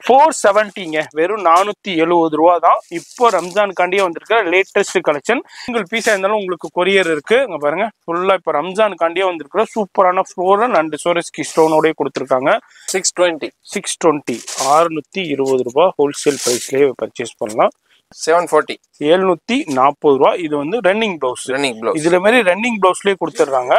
470ங்க வெறும் 470 ரூபா தான். இப்போ ரம்ஜானுக்காண்டியே வந்திருக்கிற லேட்டஸ்ட் கலெக்ஷன். சிங்கிள் பீஸா இருந்தாலும் உங்களுக்கு கொரியர் இருக்கு. இங்க பாருங்க ஃபுல்லா இப்போ ரம்ஜானுக்காண்டியே வந்திருக்கிற சூப்பரான ஃப்ளோரல் அண்ட் சோரஸ்கி ஸ்டோனோடய கொடுத்துருக்காங்க. 620 620 ரூபா ஹோல்சேல் பிரைஸ்லயே பர்ச்சேஸ் பண்ணலாம். 740 740 ரூபா. இது வந்து ரன்னிங் பிளவுஸ். இதுல மாதிரி ரன்னிங் பிளவுஸ்லயே கொடுத்துட்றாங்க.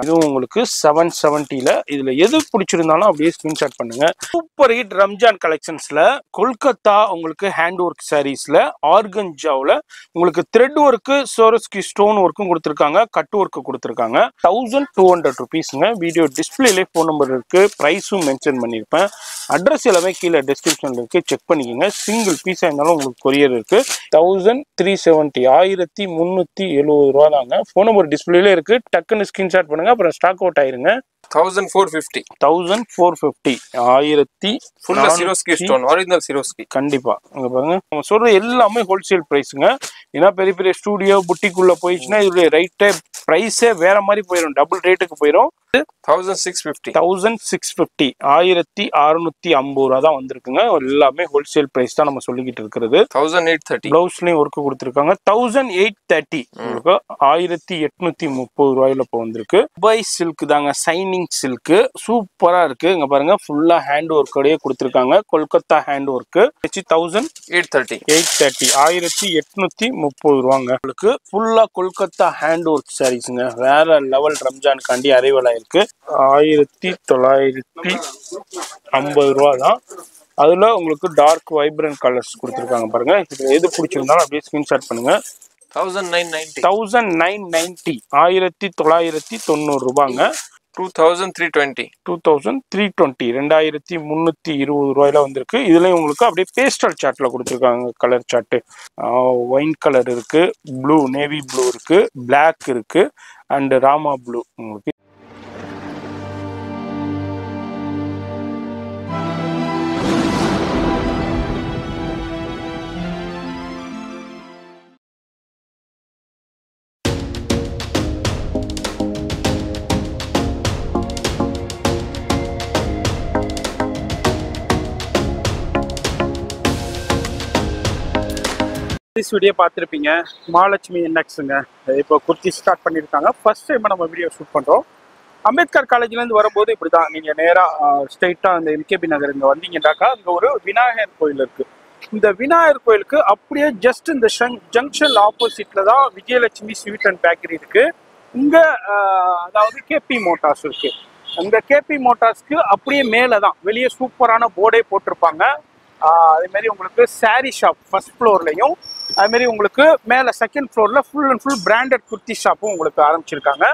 இதுவும் உங்களுக்கு 770ல. இதுல எது பிடிச்சிருந்தாலும் அப்படியே ஸ்கிரீன்ஷாட் பண்ணுங்க. சூப்பர் ஹிட் ரம்ஜான் கலெக்ஷன்ஸ்ல கொல்கத்தா உங்களுக்கு ஹேண்ட் ஒர்க் சாரீஸ்ல ஆர்கன்ஜாவில் உங்களுக்கு த்ரெட் ஒர்க்கு சோரஸ்கி ஸ்டோன் ஒர்க்கும் கொடுத்துருக்காங்க. கட் ஒர்க்கு கொடுத்துருக்காங்க. 1200 ருபீஸ்ங்க. வீடியோ டிஸ்பிளேலே ஃபோன் நம்பர் இருக்கு. ப்ரைஸும் மென்ஷன் பண்ணியிருப்பேன். அட்ரஸ் எல்லாமே கீழே டிஸ்கிரிப்ஷன்ல இருக்கு. செக் பண்ணிக்கோங்க. சிங்கிள் பீஸா இருந்தாலும் உங்களுக்கு கொரியர் இருக்கு. 1370 1370 ரூபா தாங்க. ஃபோன் நம்பர் டிஸ்பிளேல இருக்கு. டக்குன்னு ஸ்கிரீன்ஷாட் பண்ணுங்க. அப்புறம் ஸ்டாக் அவுட் ஆயிருங்க. 1450 1450 சிரோஸ்கி ஸ்டோன் ஒரிஜினல் சிரோஸ்கி. கண்டிப்பா அங்க பாருங்க. நம்ம சொல்ற எல்லாமே ஹோல்சேல் பிரைஸ்ங்க. ஏன்னா பெரிய பெரிய ஸ்டூடியோ புட்டிக்குள்ள போயிடுச்சுன்னா இதோட ரைட்டே பிரைஸே வேற மாதிரி போயிடும். டபுள் ரேட்டுக்கு போயிடும். 1650 1650 ரூபா தான் வந்திருக்குங்க. எல்லாமே ஹோல்சேல் பிரைஸ் தான் நம்ம சொல்லிக்கிட்டு இருக்கிறது. 1830 பிளவுஸ்லயும் ஒர்க் கொடுத்துருக்காங்க. 1830 உங்களுக்கு 1830 ரூபாயில இப்போ வந்திருக்கு. துபாய் சில்க் தாங்க. சைனிங் சில்க் சூப்பரா இருக்கு. இங்க பாருங்க ஃபுல்லா ஹேண்ட் ஒர்க்கோடய கொடுத்துருக்காங்க. கொல்கத்தா ஹேண்ட் ஒர்க் 1830 1830 ரூபாங்க. உங்களுக்கு ஃபுல்லா கொல்கத்தா ஹேண்ட் ஒர்க் சாரீஸ்ங்க. வேற லெவல் ரம்ஜானுக்காண்டி அரைவல் ஆயிருக்கு. 1950 ரூபா தான். அதுல உங்களுக்கு டார்க் வைப்ரண்ட் கலர்ஸ் கொடுத்துருக்காங்க பாருங்க. இதுல எது பிடிச்சிருந்தாலும் அப்படியே ஸ்கிரீன்ஷாட் பண்ணுங்க. 1990 1990 ரூபாங்க. 2320 2320 ரூபாயில வந்திருக்கு. இதுலயும் உங்களுக்கு அப்படியே பேஸ்டல் சார்ட்ல கொடுத்துருக்காங்க. கலர் சார்ட் ஒயின் கலர் இருக்கு, ப்ளூ நேவி ப்ளூ இருக்கு, பிளாக் இருக்கு அண்ட் ராமா ப்ளூ. உங்களுக்கு வீடியோ பார்த்துருப்பீங்க. மகாலட்சுமி என்எக்ஸுங்க. இப்போ குர்த்தி ஸ்டார்ட் பண்ணியிருக்காங்க. ஃபர்ஸ்ட் டைம் நம்ம வீடியோ ஷூட் பண்ணுறோம். அம்பேத்கர் காலேஜ்லேருந்து வரும்போது இப்படி தான் நீங்கள் நேராக ஸ்ட்ரெயிட்டாக அந்த எம்கேபி நகர் இங்கே வந்தீங்கன்னாக்கா அங்கே ஒரு விநாயகர் கோயில் இருக்குது. இந்த விநாயகர் கோயிலுக்கு அப்படியே ஜஸ்ட் இந்த ஜங்ஷன் ஆப்போசிட்டில் தான் விஜயலட்சுமி ஸ்வீட் அண்ட் பேக்கரி இருக்குது. இங்கே அதாவது கேபி மோட்டார்ஸ் இருக்குது. அந்த கேபி மோட்டார்ஸ்க்கு அப்படியே மேலே தான் வெளியே சூப்பரான போர்டே போட்டிருப்பாங்க. அதேமாரி உங்களுக்கு சாரீ ஷாப் ஃபர்ஸ்ட் ஃப்ளோர்லையும், அதுமாரி உங்களுக்கு மேலே செகண்ட் ஃப்ளோரில் full and full branded kurti ஷாப்பும் உங்களுக்கு ஆரம்பிச்சிருக்காங்க.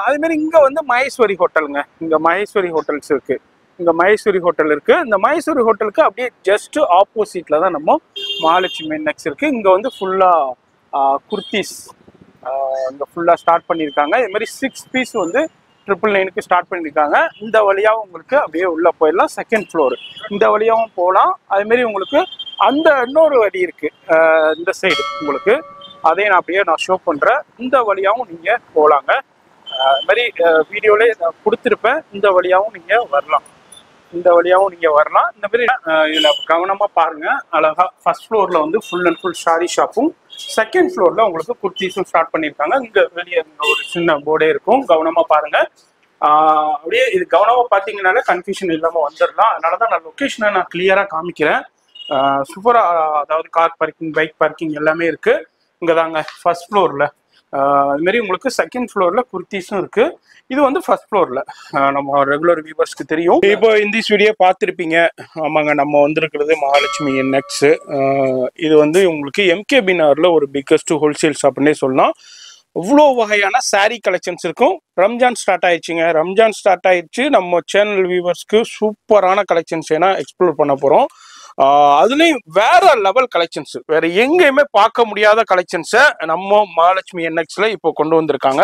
அதேமாரி இங்கே வந்து மகேஸ்வரி ஹோட்டலுங்க. இங்கே மகேஸ்வரி ஹோட்டல்ஸ் இருக்குது. இங்கே மகேஸ்வரி ஹோட்டல் இருக்குது. இந்த மகேஸ்வரி ஹோட்டலுக்கு அப்படியே ஜஸ்ட் ஆப்போசிட்டில் தான் நம்ம மகாலட்சுமி என்எக்ஸ் இருக்குது. இங்கே வந்து ஃபுல்லாக குர்த்திஸ் இங்கே ஃபுல்லாக ஸ்டார்ட் பண்ணியிருக்காங்க. இதுமாதிரி 6 பீஸ் வந்து 999க்கு ஸ்டார்ட் பண்ணியிருக்காங்க. இந்த வழியாகவும் உங்களுக்கு அப்படியே உள்ளே போயிடலாம். செகண்ட் ஃப்ளோர் இந்த வழியாகவும் போகலாம். அதுமாரி உங்களுக்கு அந்த இன்னொரு வழி இருக்குது இந்த சைடு உங்களுக்கு. அதையும் நான் அப்படியே ஷோ பண்ணுறேன். இந்த வழியாகவும் நீங்கள் போகலாங்க. அது மாதிரி வீடியோவிலே கொடுத்துருப்பேன். இந்த வழியாகவும் நீங்கள் வரலாம். இந்த மாதிரி இதில் கவனமாக பாருங்கள். அழகாக ஃபர்ஸ்ட் ஃப்ளோரில் வந்து ஃபுல் அண்ட் ஃபுல் சாரி ஷாப்பும், செகண்ட் ஃப்ளோரில் உங்களுக்கு குர்த்திஸும் ஸ்டார்ட் பண்ணியிருக்காங்க. இங்கே வெளியே ஒரு சின்ன போர்டே இருக்கும். கவனமாக பாருங்கள். அப்படியே இது கவனமாக பார்த்தீங்கன்னாலே கன்ஃபியூஷன் இல்லாமல் வந்துடலாம். அதனால தான் நான் லொக்கேஷனை நான் கிளியராக காமிக்கிறேன். சூப்பராக, அதாவது கார் பார்க்கிங், பைக் பார்க்கிங் எல்லாமே இருக்குது. இங்கே தாங்க ஃபர்ஸ்ட் ஃப்ளோரில். அதுமாரி உங்களுக்கு செகண்ட் ஃப்ளோரில் குர்த்திஸும் இருக்குது. இது வந்து ஃபர்ஸ்ட் ஃப்ளோரில். நம்ம ரெகுலர் வியூவர்ஸ்க்கு தெரியும். இப்போ இந்த வீடியோ பார்த்துருப்பீங்க. ஆமாங்க, நம்ம வந்திருக்கிறது மகாலட்சுமி என்எக்ஸ். இது வந்து உங்களுக்கு எம்கேபி நகரில் ஒரு பிக்கஸ்ட் ஹோல்சேல் ஷாப்னே சொல்லலாம். இவ்வளோ வகையான சாரீ கலெக்ஷன்ஸ் இருக்கும். ரம்ஜான் ஸ்டார்ட் ஆயிடுச்சு. நம்ம சேனல் வியூவர்ஸ்க்கு சூப்பரான கலெக்ஷன்ஸ் ஏன்னா எக்ஸ்ப்ளோர் பண்ண போகிறோம். அதுலயும் வேற லெவல் கலெக்ஷன்ஸ், வேற எங்கேயுமே பார்க்க முடியாத கலெக்ஷன்ஸை நம்ம மகாலட்சுமி என்எக்ஸ்ல இப்போ கொண்டு வந்திருக்காங்க.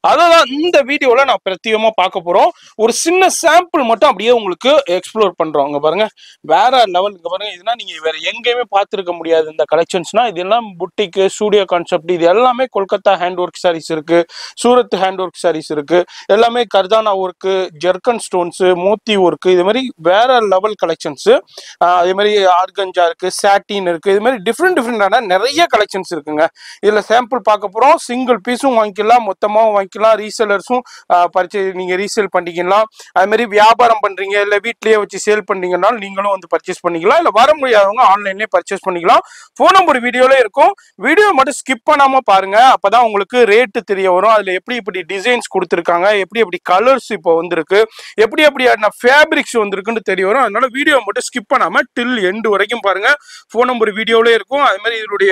அததான் இந்த வீடியோல நான் பிரத்யேகமா பார்க்க போறோம். ஒரு சின்ன சாம்பிள் மட்டும் அப்படியே உங்களுக்கு எக்ஸ்ப்ளோர் பண்றோம். இங்க பாருங்க, வேற லெவல். இங்க பாருங்க, இதெல்லாம் நீங்க வேற எங்கேயுமே பார்த்துருக்க முடியாது. இந்த கலெக்ஷன்ஸ்னா இதெல்லாம் புட்டிக்கு, ஸ்டூடியோ கான்செப்ட், இது எல்லாமே கொல்கத்தா ஹேண்ட் ஒர்க் சாரீஸ் இருக்கு, சூரத் ஹேண்ட் ஒர்க் சாரீஸ் இருக்கு, எல்லாமே கர்தானா ஒர்க்கு, ஜெர்கன் ஸ்டோன்ஸ், மோத்தி ஒர்க்கு, இது மாதிரி வேற லெவல் கலெக்ஷன்ஸ். அதே மாதிரி ஆர்கஞ்சா இருக்கு, சாட்டின் இருக்கு, இது மாதிரி டிஃப்ரெண்டான நிறைய கலெக்ஷன்ஸ் இருக்குங்க. இதுல சாம்பிள் பார்க்க போறோம். சிங்கிள் பீஸும் வாங்கிக்கலாம், மொத்தமாவும் வாங்கிக்கலாம், ரீசெலர்ஸும் நீங்க ரீசேல் பண்ணிக்கலாம். அது மாதிரி வியாபாரம் பண்றீங்க, இல்ல வீட்லயே வச்சு சேல் பண்றீங்கனாலும் நீங்களும் வந்து பர்ச்சேஸ் பண்ணிக்கலாம். இல்ல வர முடியாதவங்க ஆன்லைன்லயே பர்ச்சேஸ் பண்ணிக்கலாம். போன் நம்பர் வீடியோல இருக்கும். வீடியோ மட்டும் ஸ்கிப் பண்ணாம பாருங்க, அப்பதான் உங்களுக்கு ரேட்டு தெரிய வரும். அதுல எப்படி டிசைன்ஸ் கொடுத்துருக்காங்க, எப்படி கலர்ஸ் இப்போ வந்திருக்கு, எப்படியான ஃபேப்ரிக்ஸ் வந்திருக்குன்னு தெரிய வரும். அதனால வீடியோ மட்டும் ஸ்கிப் பண்ணாம டில் எண்டு வரைக்கும் பாருங்க. போன் நம்பர் வீடியோல இருக்கும். அது மாதிரி இதனுடைய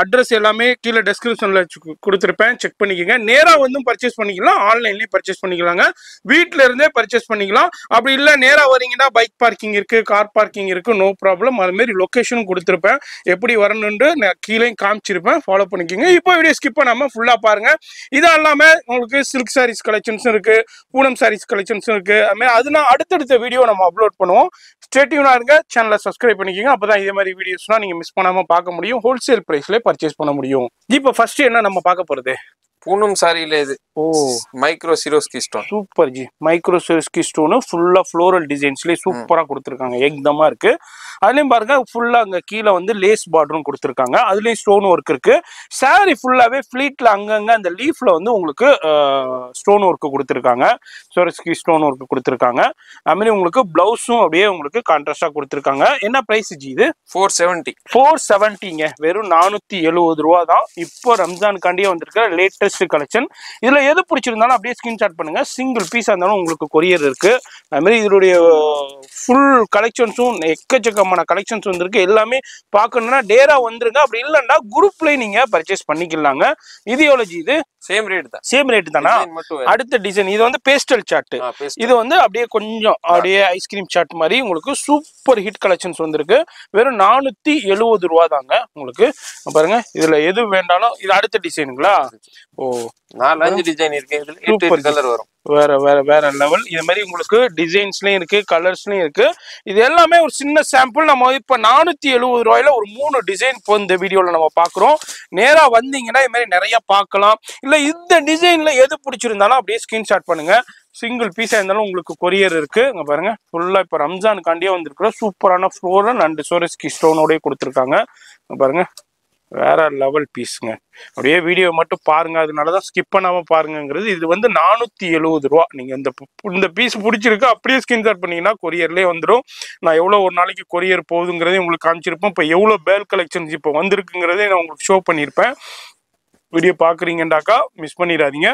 அட்ரஸ் எல்லாமே கீழே டெஸ்கிரிப்ஷன்ல கொடுத்துருப்பேன், செக் பண்ணிக்கோங்க. நேரா வந்து பர்ச்சேஸ் பண்ணிக்கலாம், ஆன்லைன்லயே பர்ச்சேஸ் பண்ணிக்கலாங்க, வீட்ல இருந்தே பர்ச்சேஸ் பண்ணிக்கலாம். அப்படி இல்ல நேரா வரீங்கன்னா பைக் பார்க்கிங் இருக்கு, கார் பார்க்கிங் இருக்கு, நோ ப்ராப்ளம். அது மாதிரி லொகேஷனும் கொடுத்துருப்பேன், எப்படி வரணும்னு நான் கீழே காமிச்சிருப்பேன், ஃபாலோ பண்ணிக்கோங்க. இப்போ வீடியோ ஸ்கிப் பண்ணாம ஃபுல்லா பாருங்க. இது இல்லாம உங்களுக்கு சில்க் சாரீஸ் கலெக்ஷன்ஸ் இருக்கு, பூனம் சாரீஸ் கலெக்ஷன்ஸ் இருக்கு. அது மாதிரி அதெல்லாம் அடுத்தடுத்த வீடியோ நம்ம அப்லோட் பண்ணுவோம். ஸ்டே டியூனா இருங்க, சேனலை சப்ஸ்கிரைப் பண்ணிக்கோங்க. அப்பதான் இதே மாதிரி வீடியோஸ்லாம் நீங்க மிஸ் பண்ணாம பார்க்க முடியும், ஹோல்சேல் பிரைஸ்ல பர்ச்சேஸ் பண்ண முடியும். இப்போ ஃபர்ஸ்ட் என்ன நம்ம பார்க்க போறது? பூனம் சாரியில இது micro சிரோஸ்கி stone. Super G, micro சிரோஸ்கி stone ஃபுல்லா ஃப்ளோரல் டிசைன்ஸ்லயே சூப்பரா கொடுத்துருக்காங்க, ஏகதமா இருக்கு. அதுலயும் பாருங்க, ஃபுல்லா அங்க கீழே வந்து லேஸ் பார்டரும் கொடுத்துருக்காங்க, அதுலயும் ஸ்டோன் ஒர்க் இருக்கு. சாரி ஃபுல்லாவே ஃபிளீட்ல அங்கங்க அந்த லீஃப்ல வந்து உங்களுக்கு ஸ்டோன் ஒர்க் கொடுத்துருக்காங்க, சிரோஸ்கி ஸ்டோன் ஒர்க் கொடுத்துருக்காங்க. அது மாதிரி உங்களுக்கு பிளவுஸும் அப்படியே உங்களுக்கு கான்ட்ராஸ்டா கொடுத்துருக்காங்க. என்ன பிரைஸ் ஜி இது? 470. 470ங்க, வெறும் 470 ரூபா தான். இப்போ ரம்ஜானுக்காண்டியே வந்திருக்கிற லேட்டஸ்ட் கலெக்ஷன். இதுல எது பிடிச்சிருந்தாலும் அப்படியே ஸ்கிரீன்ஷாட் பண்ணுங்க, சிங்கிள் பீஸா இருந்தாலும் உங்களுக்கு கொரியர் இருக்கு. அது மாதிரி இதனுடைய ஃபுல் கலெக்ஷன்ஸும் எக்கச்சக்கமான கலெக்ஷன்ஸ் வந்திருக்கு. எல்லாமே பார்க்கணும்னா டேரா வந்துருங்க, அப்படி இல்லைன்னா குரூப்ல நீங்க பர்ச்சேஸ் பண்ணிக்கலாங்க. இது எவ்வளவு ஜி? இது சேம் ரேட் தான். சேம் ரேட் தானா? அடுத்த டிசைன் இது வந்து பேஸ்டல் சார்ட். இது வந்து அப்படியே கொஞ்சம் அப்படியே ஐஸ்கிரீம் சார்ட் மாதிரி உங்களுக்கு சூப்பர் ஹிட் கலெக்ஷன்ஸ் வந்திருக்கு. வெறும் 470 ரூபா தாங்க உங்களுக்கு. பாருங்க, இதுல எது வேண்டாலும் இது அடுத்த டிசைனுங்களா? ஓ, 4-5 டிசைன் இருக்கு. இதுல 8 கலர் வரும். வேற லெவல். இது மாதிரி உங்களுக்கு டிசைன்ஸ்லயும் இருக்கு, கலர்ஸ்லயும் இருக்கு. இது எல்லாமே ஒரு சின்ன சாம்பிள். நம்ம இப்ப 470 ரூபாயில ஒரு 3 டிசைன் இப்போ இந்த வீடியோல நம்ம பாக்குறோம். நேரா வந்தீங்கன்னா இது மாதிரி நிறைய பார்க்கலாம். இல்ல இந்த டிசைன்ல எது பிடிச்சிருந்தாலும் அப்படியே ஸ்கிரீன்ஷாட் பண்ணுங்க, சிங்கிள் பீஸா இருந்தாலும் உங்களுக்கு கொரியர் இருக்கு. இங்க பாருங்க, ஃபுல்லா இப்ப ரம்ஜானுக்காண்டியே வந்திருக்கிற சூப்பரான ஃப்ளோரல் அண்ட் சிரோஸ்கி ஸ்டோனோட கொடுத்துருக்காங்க. பாருங்க, வேற லெவல் பீஸுங்க. அப்படியே வீடியோ மட்டும் பாருங்க, அதனாலதான் ஸ்கிப் பண்ணாம பாருங்கிறது. இது வந்து 470 ரூபா. நீங்க இந்த பீஸ் பிடிச்சிருக்கு அப்படியே ஸ்கிரீன்ஷாட் பண்ணீங்கன்னா கொரியர்லேயே வந்துடும். நான் எவ்வளவு ஒரு நாளைக்கு கொரியர் போகுதுங்கிறதே உங்களுக்கு காமிச்சிருப்பேன். இப்போ எவ்வளவு பேல் கலெக்ஷன்ஸ் இப்போ வந்திருக்குங்கிறதே நான் உங்களுக்கு ஷோ பண்ணியிருப்பேன். வீடியோ பாக்குறீங்கன்னாக்கா மிஸ் பண்ணிடாதீங்க.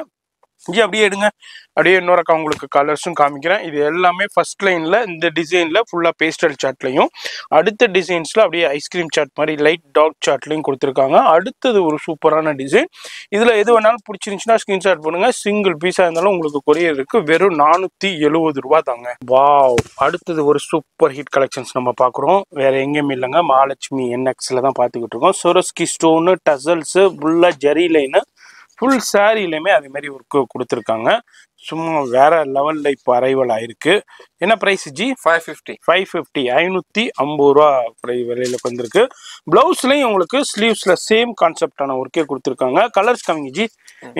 இங்கே அப்படியே எடுங்க, அப்படியே இன்னொரு அக்கா உங்களுக்கு கலர்ஸும் காமிக்கிறேன். இது எல்லாமே ஃபர்ஸ்ட் லைன்ல இந்த டிசைன்ல ஃபுல்லா பேஸ்டல் சார்ட்லையும், அடுத்த டிசைன்ஸ்ல அப்படியே ஐஸ்கிரீம் சார்ட் மாதிரி லைட் டார்க் சார்ட்லையும் கொடுத்துருக்காங்க. அடுத்தது ஒரு சூப்பரான டிசைன். இதுல எது வேணாலும் பிடிச்சிருந்துச்சுன்னா ஸ்கிரீன்ஷாட் பண்ணுங்க, சிங்கிள் பீஸா இருந்தாலும் உங்களுக்கு கொரியர் இருக்கு. வெறும் 470 ரூபா தாங்க. வாவ், அடுத்தது ஒரு சூப்பர் ஹிட் கலெக்ஷன்ஸ் நம்ம பாக்குறோம். வேற எங்கேயுமே இல்லைங்க, மகாலட்சுமி என்எக்ஸ்ல தான் பார்த்துக்கிட்டு இருக்கோம். சிரோஸ்கி ஸ்டோனு, டசல்ஸ், ஃபுல்லா ஜெரி லைனு, ஃபுல் சாரிலையுமே அதே மாதிரி ஒர்க்கு கொடுத்துருக்காங்க. சும்மா வேற லெவல்ல இப்போ அரைவல் ஆயிருக்கு. என்ன பிரைஸ் ஜி? 550. 550 ரூபா விலையில வந்திருக்கு. பிளவுஸ்லயும் உங்களுக்கு ஸ்லீவ்ஸ்ல சேம் கான்செப்டான ஒர்க்கே கொடுத்துருக்காங்க. கலர்ஸ் காமிங்க ஜி.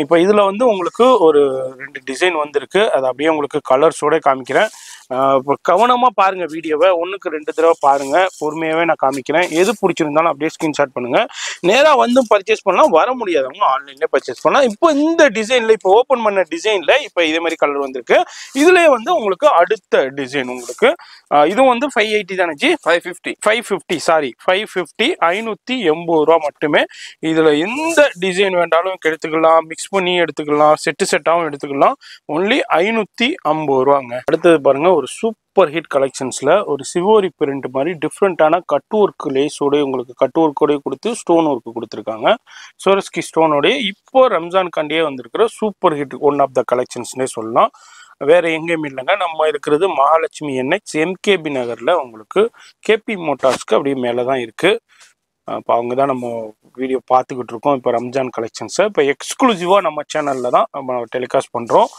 இப்போ இதுல வந்து உங்களுக்கு ஒரு 2 டிசைன் வந்திருக்கு, அது அப்படியே உங்களுக்கு கலர்ஸோட காமிக்கிறேன். இப்போ கவனமா பாருங்க வீடியோவை, 1க்கு 2 தடவை பாருங்க, பொறுமையாவே நான் காமிக்கிறேன். எது பிடிச்சிருந்தாலும் அப்படியே ஸ்கிரீன்ஷாட் பண்ணுங்க. நேரா வந்து பர்ச்சேஸ் பண்ணலாம், வர முடியாதவங்க ஆன்லைன்ல பர்ச்சேஸ் பண்ணலாம். இப்போ இந்த டிசைன்ல இப்போ ஓபன் பண்ண டிசைன்ல இப்போ இதே மாதிரி கலர் வந்திருக்கு. இதுலயே வந்து உங்களுக்கு அடுத்த டிசைன் உங்களுக்கு இதுவும் வந்து 580 தானே ஜி? 550 சாரி 550 580 ரூபா மட்டுமே. இதுல எந்த டிசைன் வேண்டாலும் எடுத்துக்கலாம், மிக்ஸ் பண்ணி எடுத்துக்கலாம், செட்டாவும் எடுத்துக்கலாம். ஒன்லி 550 ரூபாங்க. அடுத்தது பாருங்க, ஒரு சூப்பர் ஹிட் கலெக்ஷன்ஸ்ல ஒரு சிவோரி பிரிண்ட் மாதிரி டிஃப்ரெண்டான கட் ஒர்க் லேஸோட உங்களுக்கு கட் ஒர்க்கோட கொடுத்து ஸ்டோன் ஒர்க் கொடுத்துருக்காங்க. சிரோஸ்கி ஸ்டோனோட இப்போ ரம்ஜான் காண்டியே வந்திருக்கிற super hit one of the கலெக்ஷன்ஸ்னே சொல்லலாம். வேற எங்கேயுமே இல்லைங்க. நம்ம இருக்கிறது மகாலட்சுமி என்எக்ஸ் எம்கேபி நகர்ல உங்களுக்கு கேபி மோட்டார்ஸ்க்கு அப்படியே மேலே தான் இருக்கு. இப்போ அவங்க தான் நம்ம வீடியோ பார்த்துக்கிட்டு இருக்கோம். இப்போ ரம்ஜான் கலெக்ஷன்ஸை இப்போ எக்ஸ்க்ளூசிவாக நம்ம சேனலில் தான் நம்ம டெலிகாஸ்ட் பண்ணுறோம்.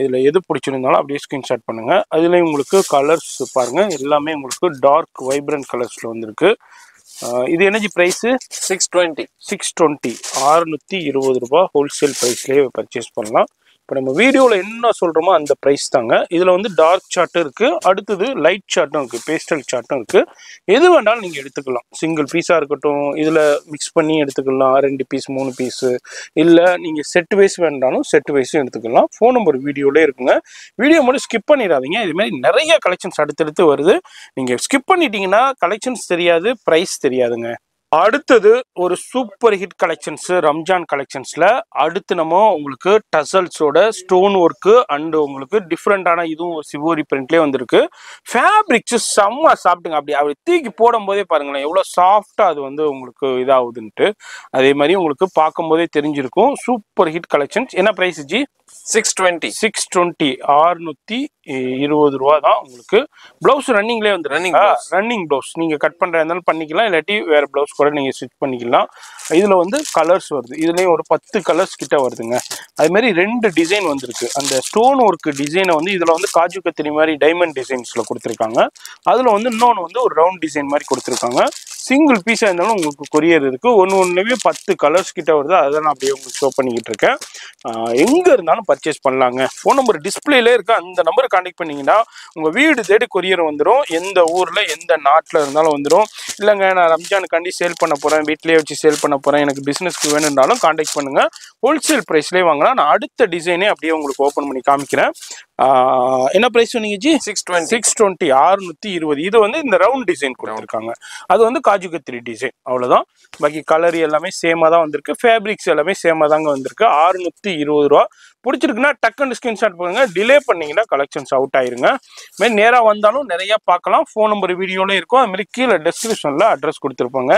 இதில் எது பிடிச்சிருந்தாலும் அப்படியே ஸ்க்ரீன்ஷாட் பண்ணுங்கள். அதுலேயும் உங்களுக்கு கலர்ஸ் பாருங்கள், எல்லாமே உங்களுக்கு டார்க் வைப்ரண்ட் கலர்ஸில் வந்துருக்கு. இது எனர்ஜி ப்ரைஸு 620. 620 620 ரூபா ஹோல்சேல் ப்ரைஸ்லேயே பர்ச்சேஸ் பண்ணலாம். இப்போ நம்ம வீடியோவில் என்ன சொல்கிறோமோ அந்த ப்ரைஸ் தாங்க. இதில் வந்து டார்க் சார்ட்டும் இருக்குது, அடுத்தது லைட் சார்ட்டும் இருக்குது, பேஸ்டல் சார்ட்டும் இருக்குது. எது வேண்டாலும் நீங்கள் எடுத்துக்கலாம். சிங்கிள் பீஸாக இருக்கட்டும், இதில் மிக்ஸ் பண்ணி எடுத்துக்கலாம். 2 பீஸ் 3 பீஸு, இல்லை நீங்கள் செட் வைஸ் வேண்டாலும் செட் வைஸும் எடுத்துக்கலாம். ஃபோன் நம்பர் வீடியோவிலே இருக்குங்க. வீடியோ மட்டும் ஸ்கிப் பண்ணிடாதீங்க. இதுமாதிரி நிறைய கலெக்ஷன்ஸ் அடுத்தடுத்து வருது. நீங்கள் ஸ்கிப் பண்ணிட்டீங்கன்னா கலெக்ஷன்ஸ் தெரியாது, ப்ரைஸ் தெரியாதுங்க. அடுத்தது ஒரு சூப்பர் ஹிட் கலெக்ஷன்ஸ் ரம்ஜான் கலெக்ஷன்ஸ்ல. அடுத்து நம்ம உங்களுக்கு டசல்ஸோட ஸ்டோன் ஒர்க்கு அண்ட் உங்களுக்கு டிஃப்ரெண்டான இதுவும் சிவோரி பிரிண்ட்லேயே வந்திருக்கு. ஃபேப்ரிக்ஸ் செம்ம சாப்பிட்டுங்க. அப்படி தூக்கி போடும் போதே பாருங்களேன் எவ்வளோ சாஃப்டா அது வந்து உங்களுக்கு இதாகுதுன்ட்டு. அதே மாதிரி உங்களுக்கு பார்க்கும் போதே தெரிஞ்சிருக்கும். Super hit collections. என்ன பிரைஸ் ஜி? 620. 620 620 ரூபா தான் உங்களுக்கு. பிளவுஸ் ரன்னிங்லேயே வந்து ரன்னிங் பிளவுஸ் நீங்கள் கட் பண்ணுறதா இருந்தாலும் பண்ணிக்கலாம், இல்லாட்டி வேறு பிளவுஸ் கூட நீங்கள் ஸ்டிச் பண்ணிக்கலாம். இதில் வந்து கலர்ஸ் வருது, இதுலேயும் ஒரு 10 கலர்ஸ் கிட்ட வருதுங்க. அதுமாரி 2 டிசைன் வந்திருக்கு. அந்த ஸ்டோன் ஒர்க்கு டிசைனை வந்து இதில் வந்து காஜு கத்திரி மாதிரி டைமண்ட் டிசைன்ஸில் கொடுத்துருக்காங்க. அதில் வந்து இன்னொன்று வந்து ஒரு ரவுண்ட் டிசைன் மாதிரி கொடுத்துருக்காங்க. சிங்கிள் பீஸாக இருந்தாலும் உங்களுக்கு கொரியர் இருக்குது. ஒன்றுமே 10 கலர்ஸ் கிட்ட வருது. அதை நான் அப்படியே உங்களுக்கு ஷோ பண்ணிக்கிட்டு இருக்கேன். எங்கே இருந்தாலும் பர்ச்சேஸ் பண்ணலாங்க. ஃபோன் நம்பர் டிஸ்பிளேல இருக்கு, அந்த நம்பரை கான்டாக்ட் பண்ணிங்கன்னா உங்கள் வீடு தேடி கொரியர் வந்துடும். எந்த ஊரில் எந்த நாட்டில் இருந்தாலும் வந்துடும். இல்லைங்க நான் ரம்ஜானுக்காண்டி சேல் பண்ண போகிறேன், வீட்டிலேயே வச்சு சேல் பண்ண போகிறேன், எனக்கு பிஸ்னஸ்க்கு வேணும்னாலும் கான்டாக்ட் பண்ணுங்கள். ஹோல்சேல் ப்ரைஸ்லேயே வாங்கலாம். நான் அடுத்த டிசைனே அப்படியே உங்களுக்கு ஓப்பன் பண்ணி காமிக்கிறேன். என்ன ப்ரைஸ் சொன்னீங்க ஜி? 620 620. இது வந்து இந்த ரவுண்ட் டிசைன் கொடுத்துருக்காங்க. அது வந்து காஜு கத்திரி டிசைன், அவ்வளோதான். பாக்கி கலர் எல்லாமே சேமாக தான் வந்திருக்கு. ஃபேப்ரிக்ஸ் எல்லாமே சேமாக தாங்க வந்திருக்கு. 620 ரூபா. பிடிச்சிருக்குன்னா டக்குன்னு ஸ்கிரீன்ஷாட் பண்ணுங்க. டிலே பண்ணீங்கன்னா கலெக்ஷன்ஸ் அவுட் ஆயிருங்க. இதுமாதிரி நேராக வந்தாலும் நிறையா பார்க்கலாம். ஃபோன் நம்பர் வீடியோவில் இருக்கும். அதுமாதிரி கீழே டெஸ்கிரிப்ஷனில் அட்ரஸ் கொடுத்துருப்பாங்க.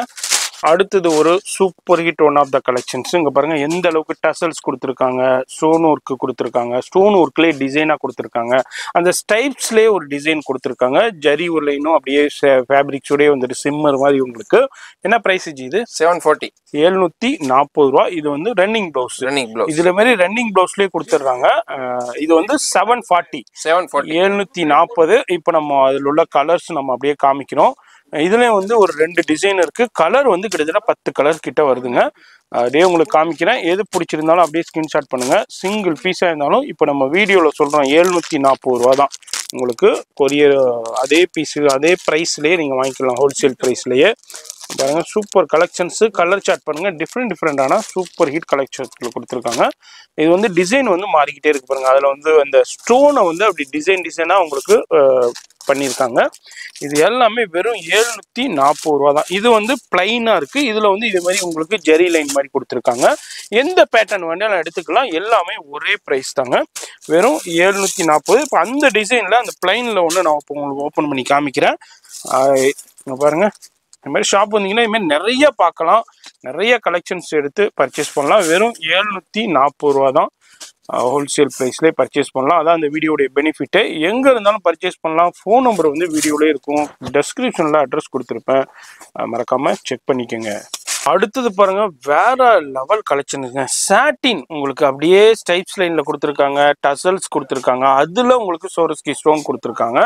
அடுத்தது ஒரு super hit one of the கலெக்ஷன்ஸ். இங்கே பாருங்க எந்த அளவுக்கு டசல்ஸ் கொடுத்துருக்காங்க, ஸ்டோன் ஒர்க்கு கொடுத்துருக்காங்க, ஸ்டோன் ஒர்க்லேயே டிசைனாக கொடுத்துருக்காங்க, அந்த ஸ்டைப்ஸ்லேயே ஒரு டிசைன் கொடுத்துருக்காங்க. ஜரி உருளைனும் அப்படியே ஃபேப்ரிக்ஸோடய வந்துட்டு சிம்மர் மாதிரி உங்களுக்கு. என்ன ப்ரைஸ் இது? 740. 740 ரூபா. இது வந்து ரன்னிங் பிளவுஸ். இதுல மாதிரி ரன்னிங் பிளவுஸ்லேயே கொடுத்துட்றாங்க. இது வந்து 740. 740. இப்போ நம்ம அதில் உள்ள கலர்ஸ் நம்ம அப்படியே காமிக்கிறோம். இதுலேயும் வந்து ஒரு 2 டிசைன் இருக்குது. கலர் வந்து கிட்டத்தட்ட 10 கலர் கிட்ட வருதுங்க. அப்படியே உங்களுக்கு காமிக்கிறேன். எது பிடிச்சிருந்தாலும் அப்படியே ஸ்க்ரீன்ஷாட் பண்ணுங்கள். சிங்கிள் பீஸாக இருந்தாலும் இப்போ நம்ம வீடியோவில் சொல்கிறோம் 740 ரூபா தான் உங்களுக்கு கொரியர். அதே பீஸு அதே ப்ரைஸ்லேயே நீங்கள் வாங்கிக்கலாம், ஹோல்சேல் ப்ரைஸ்லேயே. பாருங்கள் சூப்பர் கலெக்ஷன்ஸு. கலர் சார்ட் பண்ணுங்கள். டிஃப்ரெண்டான சூப்பர் ஹிட் கலெக்ஷன்ஸில் கொடுத்துருக்காங்க. இது வந்து டிசைன் வந்து மாறிக்கிட்டே இருக்கு பாருங்கள். அதில் வந்து அந்த ஸ்டோனை வந்து அப்படி டிசைனாக உங்களுக்கு பண்ணியிருக்காங்க. இது எல்லாமே வெறும் 740 ரூபா தான். இது வந்து பிளைனாக இருக்குது. இதில் வந்து இது மாதிரி உங்களுக்கு ஜெரி லைன் மாதிரி கொடுத்துருக்காங்க. எந்த பேட்டர்ன் வேணாலும் எடுத்துக்கலாம். எல்லாமே ஒரே ப்ரைஸ் தாங்க, வெறும் 740. இப்போ அந்த டிசைனில் அந்த பிளைனில் ஒன்று நான் இப்போ உங்களுக்கு ஓப்பன் பண்ணி காமிக்கிறேன். பாருங்கள், இந்த மாதிரி ஷாப் வந்தீங்கன்னா இதுமாதிரி நிறைய பார்க்கலாம். நிறைய கலெக்ஷன்ஸ் எடுத்து பர்ச்சேஸ் பண்ணலாம். வெறும் 740 ரூபா தான் ஹோல்சேல் ப்ரைஸ்லேயே பர்ச்சேஸ் பண்ணலாம். அதான் அந்த வீடியோடைய பெனிஃபிட்டு. எங்கே இருந்தாலும் பர்ச்சேஸ் பண்ணலாம். ஃபோன் நம்பர் வந்து வீடியோலேயே இருக்கும், டெஸ்கிரிப்ஷனில் அட்ரஸ் கொடுத்துருப்பேன், மறக்காமல் செக் பண்ணிக்கோங்க. அடுத்தது பாருங்க, வேற லெவல் கலெக்ஷனுங்க. சாட்டின் உங்களுக்கு அப்படியே ஸ்டைப்ஸ் லைனில் கொடுத்துருக்காங்க, டசல்ஸ் கொடுத்துருக்காங்க, அதில் உங்களுக்கு சோரஸ்கி ஸ்டோன் கொடுத்துருக்காங்க.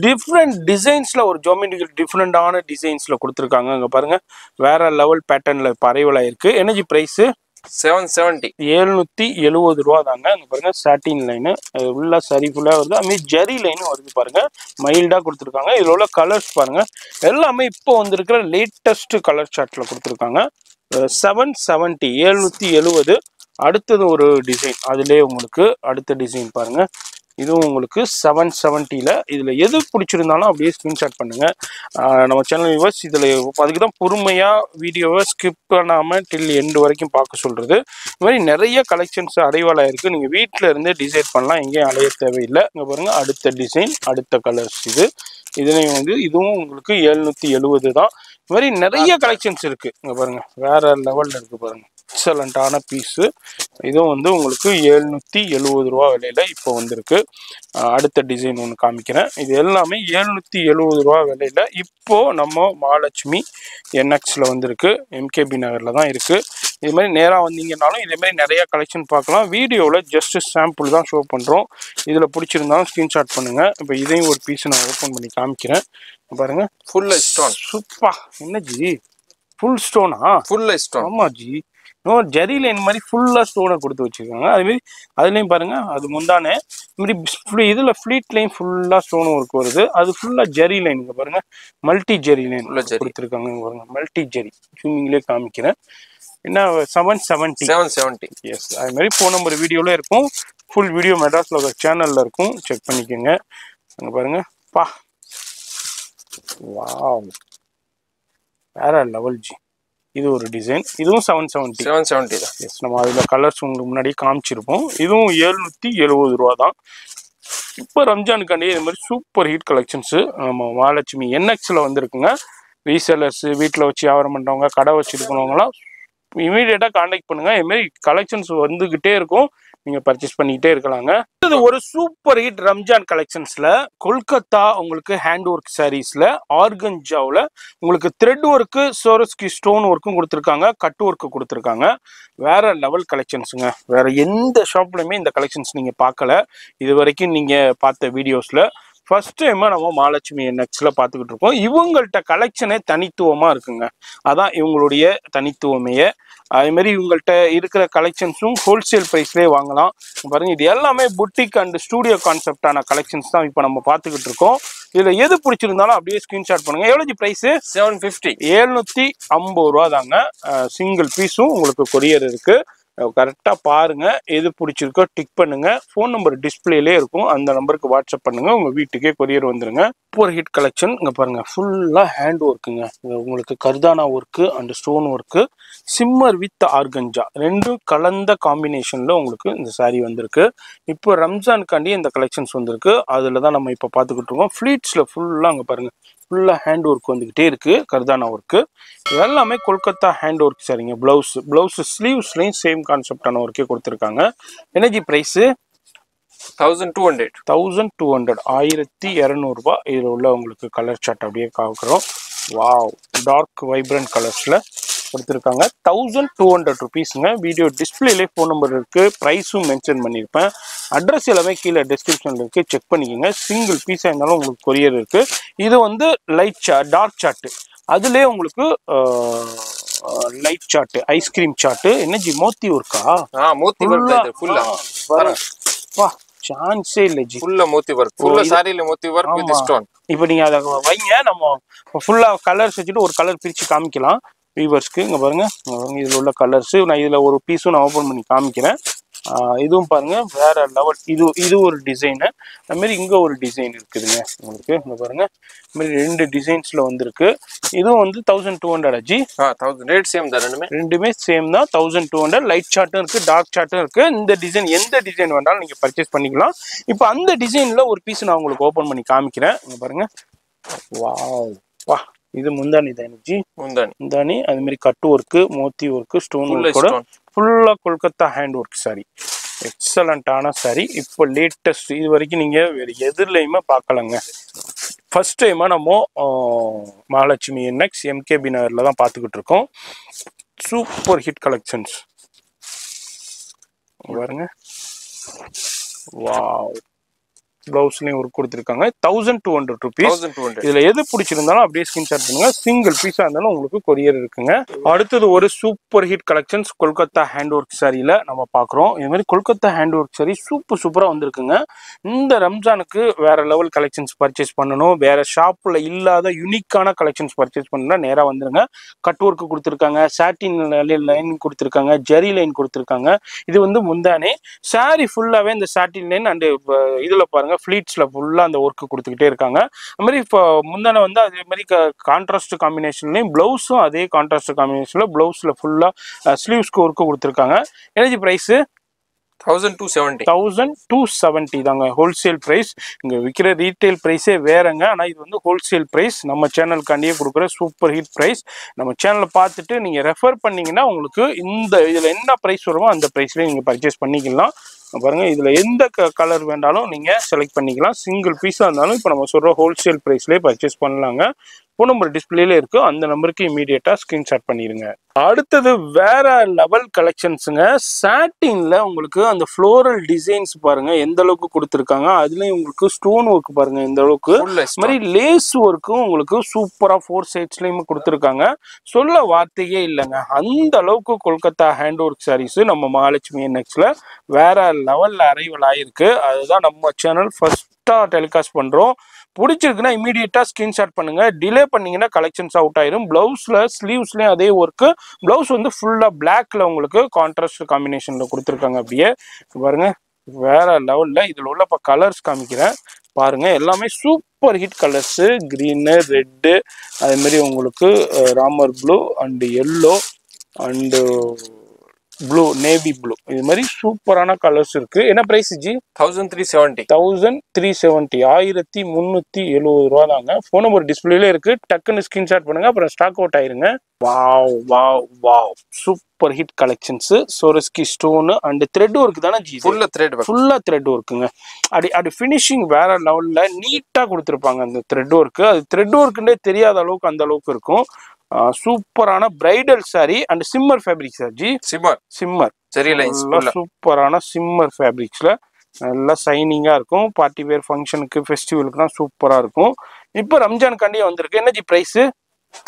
டிஃப்ரெண்ட் டிசைன்ஸில் ஒரு ஜோமெட்ரிக்கல் டிஃப்ரெண்டான டிசைன்ஸில் கொடுத்துருக்காங்க. இங்கே பாருங்கள் வேற லெவல் பேட்டர்னில் இப்போ அரைவல் ஆயிருக்கு. Energy price 770. 770 ரூபா தாங்க. இங்கே பாருங்கள் சாட்டின் லைனு உள்ள சரி ஃபுல்லாக வருது. அதுமாதிரி ஜரி லைனும் வருது பாருங்கள், மைல்டாக கொடுத்துருக்காங்க. இதில் உள்ள கலர்ஸ் பாருங்கள், எல்லாமே இப்போ வந்திருக்கிற லேட்டஸ்ட் கலர் சார்ட்டில் கொடுத்துருக்காங்க. 770 770. அடுத்தது ஒரு டிசைன், அதுலேயே உங்களுக்கு அடுத்த டிசைன் பாருங்கள். இதுவும் உங்களுக்கு 770. இதில் எது பிடிச்சிருந்தாலும் அப்படியே ஸ்க்ரீன்ஷாட் பண்ணுங்கள். நம்ம சேனல் வியூவர்ஸ் இதில் அதுக்கு தான் பொறுமையாக வீடியோவை ஸ்கிப் பண்ணாமல் டில் எண்டு வரைக்கும் பார்க்க சொல்கிறது. இது மாதிரி நிறைய கலெக்ஷன்ஸ் அரைவாலாக இருக்குது. நீங்கள் வீட்டில் இருந்தே டிசைட் பண்ணலாம், எங்கேயும் அலைய தேவையில்லை. இங்கே பாருங்கள் அடுத்த டிசைன், அடுத்த கலர்ஸ். இதுலேயும் வந்து இதுவும் உங்களுக்கு 770 தான். இந்த மாதிரி நிறைய கலெக்ஷன்ஸ் இருக்கு. இங்க பாருங்க, வேற லெவல்ல இருக்கு பாருங்க. எக்ஸலண்டான பீஸு. இதுவும் வந்து உங்களுக்கு 770 ரூபா விலையில இப்போ வந்திருக்கு. அடுத்த டிசைன் ஒன்று காமிக்கிறேன். இது எல்லாமே 770 ரூபா விலையில இப்போ நம்ம மகாலட்சுமி என்எக்ஸ்ல வந்திருக்கு. எம்கேபி நகர்ல தான் இருக்கு. இது மாதிரி நேராக வந்தீங்கன்னாலும் இதே மாதிரி நிறைய கலெக்ஷன் பார்க்கலாம். வீடியோவில் ஜஸ்ட் சாம்பிள் தான் ஷோ பண்ணுறோம். இதில் பிடிச்சிருந்தாலும் ஸ்க்ரீன்ஷாட் பண்ணுங்க. இப்போ இதையும் ஒரு பீஸ் நான் ஓப்பன் பண்ணி காமிக்கிறேன். பாருங்க, ஃபுல் ஸ்டோன். சூப்பா. என்ன ஜி, ஃபுல் ஸ்டோனா? Full stone. ஆமா ஜி, ஜெரி லைன் மாதிரி ஃபுல்லா ஸ்டோனை கொடுத்து வச்சிருக்காங்க. அதுமாரி அதுலேயும் பாருங்க, அது முந்தானே மாதிரி இதுல ஃபிளீட்லையும் ஃபுல்லா ஸ்டோன் ஒர்க் வருது. அது ஃபுல்லா ஜெரி லைன். பாருங்க, மல்டி ஜெரி லைன் கொடுத்துருக்காங்க. பாருங்க, மல்டி ஜெரி. ஜூமிங்லேயே காமிக்கிறேன். என்ன 770. எஸ், அது மாதிரி ஃபோன் நம்பர் வீடியோல இருக்கும். ஃபுல் வீடியோ மெட்ராஸ் லோகல் சேனல்ல இருக்கும், செக் பண்ணிக்கோங்க. அங்க பாருங்க, பா, வாவ், வேற லெவல் ஜி. இது ஒரு டிசைன். இதுவும் 770 தான். எஸ், நம்ம அதில் கலர்ஸ் உங்களுக்கு முன்னாடி காமிச்சிருப்போம். இதுவும் 770 ரூபா தான். இப்போ ரம்ஜானுக்காண்டி இது மாதிரி சூப்பர் ஹிட் கலெக்ஷன்ஸு நம்ம மகாலட்சுமி என்எக்ஸில் வந்துருக்குங்க. ரீசேலர்ஸு, வீட்டில் வச்சு வியாபாரம் பண்ணுறவங்க, கடை வச்சுருக்கவங்களாம் இமீடியட்டாக கான்டாக்ட் பண்ணுங்கள். இதுமாரி கலெக்ஷன்ஸ் வந்துக்கிட்டே இருக்கும், நீங்கள் பர்ச்சேஸ் பண்ணிக்கிட்டே இருக்கலாங்க. இது ஒரு சூப்பர் ஹிட் ரம்ஜான் கலெக்ஷன்ஸில் கொல்கத்தா உங்களுக்கு ஹேண்ட் ஒர்க் சாரீஸில் ஆர்கன்ஜாவில் உங்களுக்கு த்ரெட் ஒர்க்கு, சோரஸ்கி ஸ்டோன் ஒர்க்கும் கொடுத்துருக்காங்க, கட் ஒர்க்கு கொடுத்துருக்காங்க. வேற லெவல் கலெக்ஷன்ஸுங்க. வேற எந்த ஷாப்லையுமே இந்த கலெக்ஷன்ஸ் நீங்கள் பார்க்கல இது வரைக்கும். நீங்கள் பார்த்த வீடியோஸில் ஃபர்ஸ்ட் டைமாக நம்ம மகாலட்சுமி என்எக்ஸில் பார்த்துக்கிட்டு இருக்கோம். இவங்கள்ட்ட கலெக்ஷனே தனித்துவமாக இருக்குங்க. அதான் இவங்களுடைய தனித்துவமையே. அதுமாரி இவங்கள்ட்ட இருக்கிற கலெக்ஷன்ஸும் ஹோல்சேல் ப்ரைஸ்லேயே வாங்கலாம். பாருங்க, இது எல்லாமே புட்டிக் அண்ட் ஸ்டூடியோ கான்செப்டான கலெக்ஷன்ஸ் தான் இப்போ நம்ம பார்த்துக்கிட்டு இருக்கோம். இதில் எது பிடிச்சிருந்தாலும் அப்படியே ஸ்க்ரீன்ஷாட் பண்ணுங்க. எவ்வளோ ப்ரைஸு? 750. 750 ரூபா தாங்க. சிங்கிள் பீஸும் உங்களுக்கு கொரியர் இருக்கு. கரெக்டாக பாருங்க, எது பிடிச்சிருக்கோ டிக் பண்ணுங்க. ஃபோன் நம்பர் டிஸ்பிளேலே இருக்கும், அந்த நம்பருக்கு வாட்ஸ்அப் பண்ணுங்க, உங்க வீட்டுக்கே கொரியர் வந்துருங்க. ஒரு ஹிட் கலெக்ஷன் இங்க பாருங்க, ஃபுல்லா ஹேண்ட் ஒர்க்குங்க. உங்களுக்கு கர்தானா ஒர்க்கு அண்ட் ஸ்டோன் ஒர்க்கு, சிம்மர் வித் ஆர்கஞ்சா ரெண்டும் கலந்த காம்பினேஷன்ல உங்களுக்கு இந்த சாரீ வந்திருக்கு. இப்போ ரம்ஜானுக்காண்டி இந்த கலெக்ஷன்ஸ் வந்திருக்கு. அதுல தான் நம்ம இப்போ பார்த்துக்கிட்டு இருக்கோம். ஃபிளீட்ஸ்ல ஃபுல்லா அங்க பாருங்க, ஃபுல்லா ஹேண்ட் ஒர்க் வந்துகிட்டே இருக்கு, கர்தானா ஒர்க்கு. எல்லாமே கொல்கத்தா ஹேண்ட் ஒர்க் சாரிங்க. பிளவுஸ் ஸ்லீவ்ஸ்லையும் சேம் கான்செப்டான ஒர்க்கே கொடுத்துருக்காங்க. Energy prize 1200. 1200 ரூபா. இதில் உள்ள உங்களுக்கு கலர் சார்ட் அப்படியே பார்க்குறோம். வாவ், டார்க் வைப்ரண்ட் கலர்ஸில் கொடுத்துருக்காங்க. 1200 ருபீஸுங்க. வீடியோ டிஸ்பிளேலே ஃபோன் நம்பர் இருக்குது, ப்ரைஸும் மென்ஷன் பண்ணியிருப்பேன். அட்ரஸ் எல்லாமே கீழே டிஸ்கிரிப்ஷனில் இருக்குது, செக் பண்ணிக்கோங்க. சிங்கிள் பீஸாக இருந்தாலும் உங்களுக்கு கொரியர் இருக்குது. இது வந்து டார்க் சார்ட்டு, அதுலேயே உங்களுக்கு லைட் சார்ட்டு, ஐஸ்கிரீம் சார்ட்டு. என்னஜி, மோத்தி ஒர்க்கா? மோத்தி ஒர்க் ஃபுல்லா. வா, சான்ஸே இல்லை ஜி. ஃபுல்லா மோத்தி ஒர்க், ஃபுல்லா சாரியில மோத்தி ஒர்க் வித் ஸ்டோன். இப்போ நீங்க அதை வைங்க, நம்ம ஃபுல்லா கலர்ஸ் வச்சுட்டு ஒரு கலர் பிரிச்சு காமிக்கலாம் வியூவர்ஸ்க்கு. இங்க பாருங்க, இதுல உள்ள கலர்ஸ். நான் இதுல ஒரு பீஸும் நான் ஓபன் பண்ணி காமிக்கிறேன். இதுவும் பாருங்க, வேற லெவல். இது ஒரு டிசைனு. அது மாதிரி இங்க ஒரு டிசைன் இருக்குதுங்க உங்களுக்கு. இங்க பாருங்க, இந்த மாதிரி 2 டிசைன்ஸ்ல வந்திருக்கு. இதுவும் வந்து 1200 ஜி. 1000 ரேட் சேம் தான். ரெண்டுமே சேம் தான், 1200. லைட் சார்ட்டும் இருக்கு, டார்க் சார்ட்டும் இருக்கு. இந்த டிசைன் எந்த டிசைன் வேணாலும் நீங்க பர்ச்சேஸ் பண்ணிக்கலாம். இப்போ அந்த டிசைன்ல ஒரு பீஸ் நான் உங்களுக்கு ஓபன் பண்ணி காமிக்கிறேன். இங்க பாருங்க, வாவ், வா, இது முந்தானி தான் ஜி. முந்தானி அது மாதிரி கட்டு ஒர்க்கு, மோத்தி ஒர்க்கு, ஸ்டோன் ஒர்க்கோட ஃபுல்லா கொல்கத்தா ஹேண்ட் ஒர்க் சாரி. எக்ஸலண்டான சாரி. இப்போ லேட்டஸ்ட், இது வரைக்கும் நீங்க வேற எதுலையுமே பார்க்கலங்க. ஃபர்ஸ்ட் டைமா நம்ம மகாலட்சுமி என்எக்ஸ் எம்கேபி நகர்ல தான் பார்த்துக்கிட்டு இருக்கோம். சூப்பர் ஹிட் கலெக்ஷன்ஸ் பாருங்க. வாவ், பிளவுஸ்லயும் ஒர்க் கொடுத்துருக்காங்க. 1200 ருபீஸ். இதுல எது பிடிச்சிருந்தாலும் அப்படியே ஸ்கிரீன்ஷாட் பண்ணுங்க. சிங்கிள் பீஸா இருந்தாலும் உங்களுக்கு கொரியர் இருக்குங்க. அடுத்தது ஒரு super hit collections Kolkata hand work சாரியில நம்ம பாக்குறோம். இது மாதிரி கொல்கத்தா ஹேண்ட் ஒர்க் சாரி சூப்பரா வந்திருக்குங்க. இந்த ரம்ஜானுக்கு வேற லெவல் கலெக்ஷன்ஸ் பர்ச்சேஸ் பண்ணணும், வேற ஷாப்ல இல்லாத யூனிக்கான கலெக்ஷன்ஸ் பர்ச்சேஸ் பண்ணா நேரா வந்துருங்க. கட் ஒர்க் கொடுத்துருக்காங்க, சாட்டின் லைன் கொடுத்துருக்காங்க, ஜெரி லைன் கொடுத்துருக்காங்க. இது வந்து முந்தானே சாரி ஃபுல்லாவே இந்த சாட்டின் லைன் அண்ட் இதுல பாருங்க ஃபிளீட்ஸ்ல ஃபுல்லா அந்த ஒர்க் கொடுத்துக்கிட்டே இருக்காங்க. அது மாதிரி இப்போ முந்தான வந்து அதே மாதிரி கான்ட்ராஸ்ட் காம்பினேஷன்லயும் பிளவுஸும் அதே கான்ட்ராஸ்ட் காம்பினேஷன்ல பிளவுஸ்ல ஃபுல்லா ஸ்லீவ்ஸ்க்கு ஒர்க் கொடுத்துருக்காங்க. Energy price 1270. 1270 தாங்க ஹோல்சேல் பிரைஸ். இங்க விற்கிற ரீட்டைல் பிரைஸே வேறங்க. ஆனா இது வந்து ஹோல்சேல் பிரைஸ். நம்ம சேனலுக்காண்டியே கொடுக்குற சூப்பர் ஹிட் பிரைஸ். நம்ம சேனலை பார்த்துட்டு நீங்க ரெஃபர் பண்ணீங்கன்னா உங்களுக்கு இந்த இதுல என்ன பிரைஸ் வருமோ அந்த பிரைஸ்ல நீங்க பர்ச்சேஸ் பண்ணிக்கலாம். பாருங்க இதுல எந்த கலர் வேண்டாலும் நீங்க செலக்ட் பண்ணிக்கலாம். சிங்கிள் பீஸா இருந்தாலும் இப்போ நம்ம சொல்ற ஹோல்சேல் பிரைஸ்லேயே பர்ச்சேஸ் பண்ணலாங்க. ஃபோன் நம்பர் டிஸ்பிளேல இருக்கு, அந்த நம்பருக்கு இமீடியட்டா ஸ்கிரீன்ஷாட் பண்ணிடுங்க. அடுத்தது வேற லெவல் கலெக்ஷன்ஸுங்க. சாட்டின்ல உங்களுக்கு அந்த ஃப்ளோரல் டிசைன்ஸ் பாருங்க எந்த அளவுக்கு கொடுத்துருக்காங்க. அதுலயும் உங்களுக்கு ஸ்டோன் ஒர்க் பாருங்க எந்த அளவுக்கு. மாதிரி லேஸ் ஒர்க்கும் உங்களுக்கு சூப்பரா 4 சைட்ஸ்லயும் கொடுத்துருக்காங்க. சொல்ல வார்த்தையே இல்லைங்க. அந்த அளவுக்கு கொல்கத்தா ஹேண்ட் ஒர்க் சாரீஸ் நம்ம மகாலட்சுமி NXல வேற லெவல்ல அரைவல் ஆயிருக்கு. அதுதான் நம்ம சேனல் ஃபர்ஸ்டா டெலிகாஸ்ட் பண்றோம். பிடிச்சிருக்குன்னா இமீடியட்டா ஸ்கிரீன்ஷாட் பண்ணுங்க. டிலே பண்ணீங்கன்னா கலெக்ஷன்ஸ் அவுட் ஆயிரும். பிளவுஸ்ல ஸ்லீவ்ஸ்லயும் அதே ஒர்க்கு. பிளவுஸ் வந்து ஃபுல்லா பிளாக்ல உங்களுக்கு கான்ட்ராஸ்ட் காம்பினேஷன்ல கொடுத்துருக்காங்க. அப்படியே பாருங்க வேற லெவல்ல. இதுல உள்ள கலர்ஸ் காமிக்கிறேன் பாருங்க. எல்லாமே super hit colours. Green, red, அதே மாதிரி உங்களுக்கு Ramar blue and yellow and blue, navy blue, இது மாதிரி சூப்பரான கலர்ஸ் இருக்கு. என்ன பிரைஸ் ஜி? 1370. 1370 ரூபா தாங்க. ஃபோன் நம்பர் டிஸ்பிளேல இருக்கு, டக்குன்னு ஸ்கிரீன்ஷாட் பண்ணுங்க, அப்புறம் ஸ்டாக் அவுட் ஆயிருங்க. Wow wow wow, super hit கலெக்ஷன்ஸ். சோரஸ்கி ஸ்டோன் அண்ட் த்ரெட் ஒர்க் தானே ஜி? ஃபுல்லா த்ரெட் ஒர்க்குங்க. அது ஃபினிஷிங் வேற லெவல்ல நீட்டா கொடுத்துருப்பாங்க அந்த த்ரெட் ஒர்க். அது த்ரெட் ஒர்க்குன்னே தெரியாத அளவுக்கு அந்த அளவுக்கு இருக்கும். சூப்பரான bridal sari and shimmer fabric sir ji. Shimmer zari lines சூப்பரான சிம்மர் ஃபேப்ரிக்ஸ்ல நல்லா சைனிங்கா இருக்கும். பார்ட்டி வேர் ஃபங்க்ஷனுக்கு ஃபெஸ்டிவலுக்குலாம் சூப்பரா இருக்கும். இப்போ ரம்ஜான் காண்டியே வந்திருக்கு. என்ன ஜி பிரைஸ்?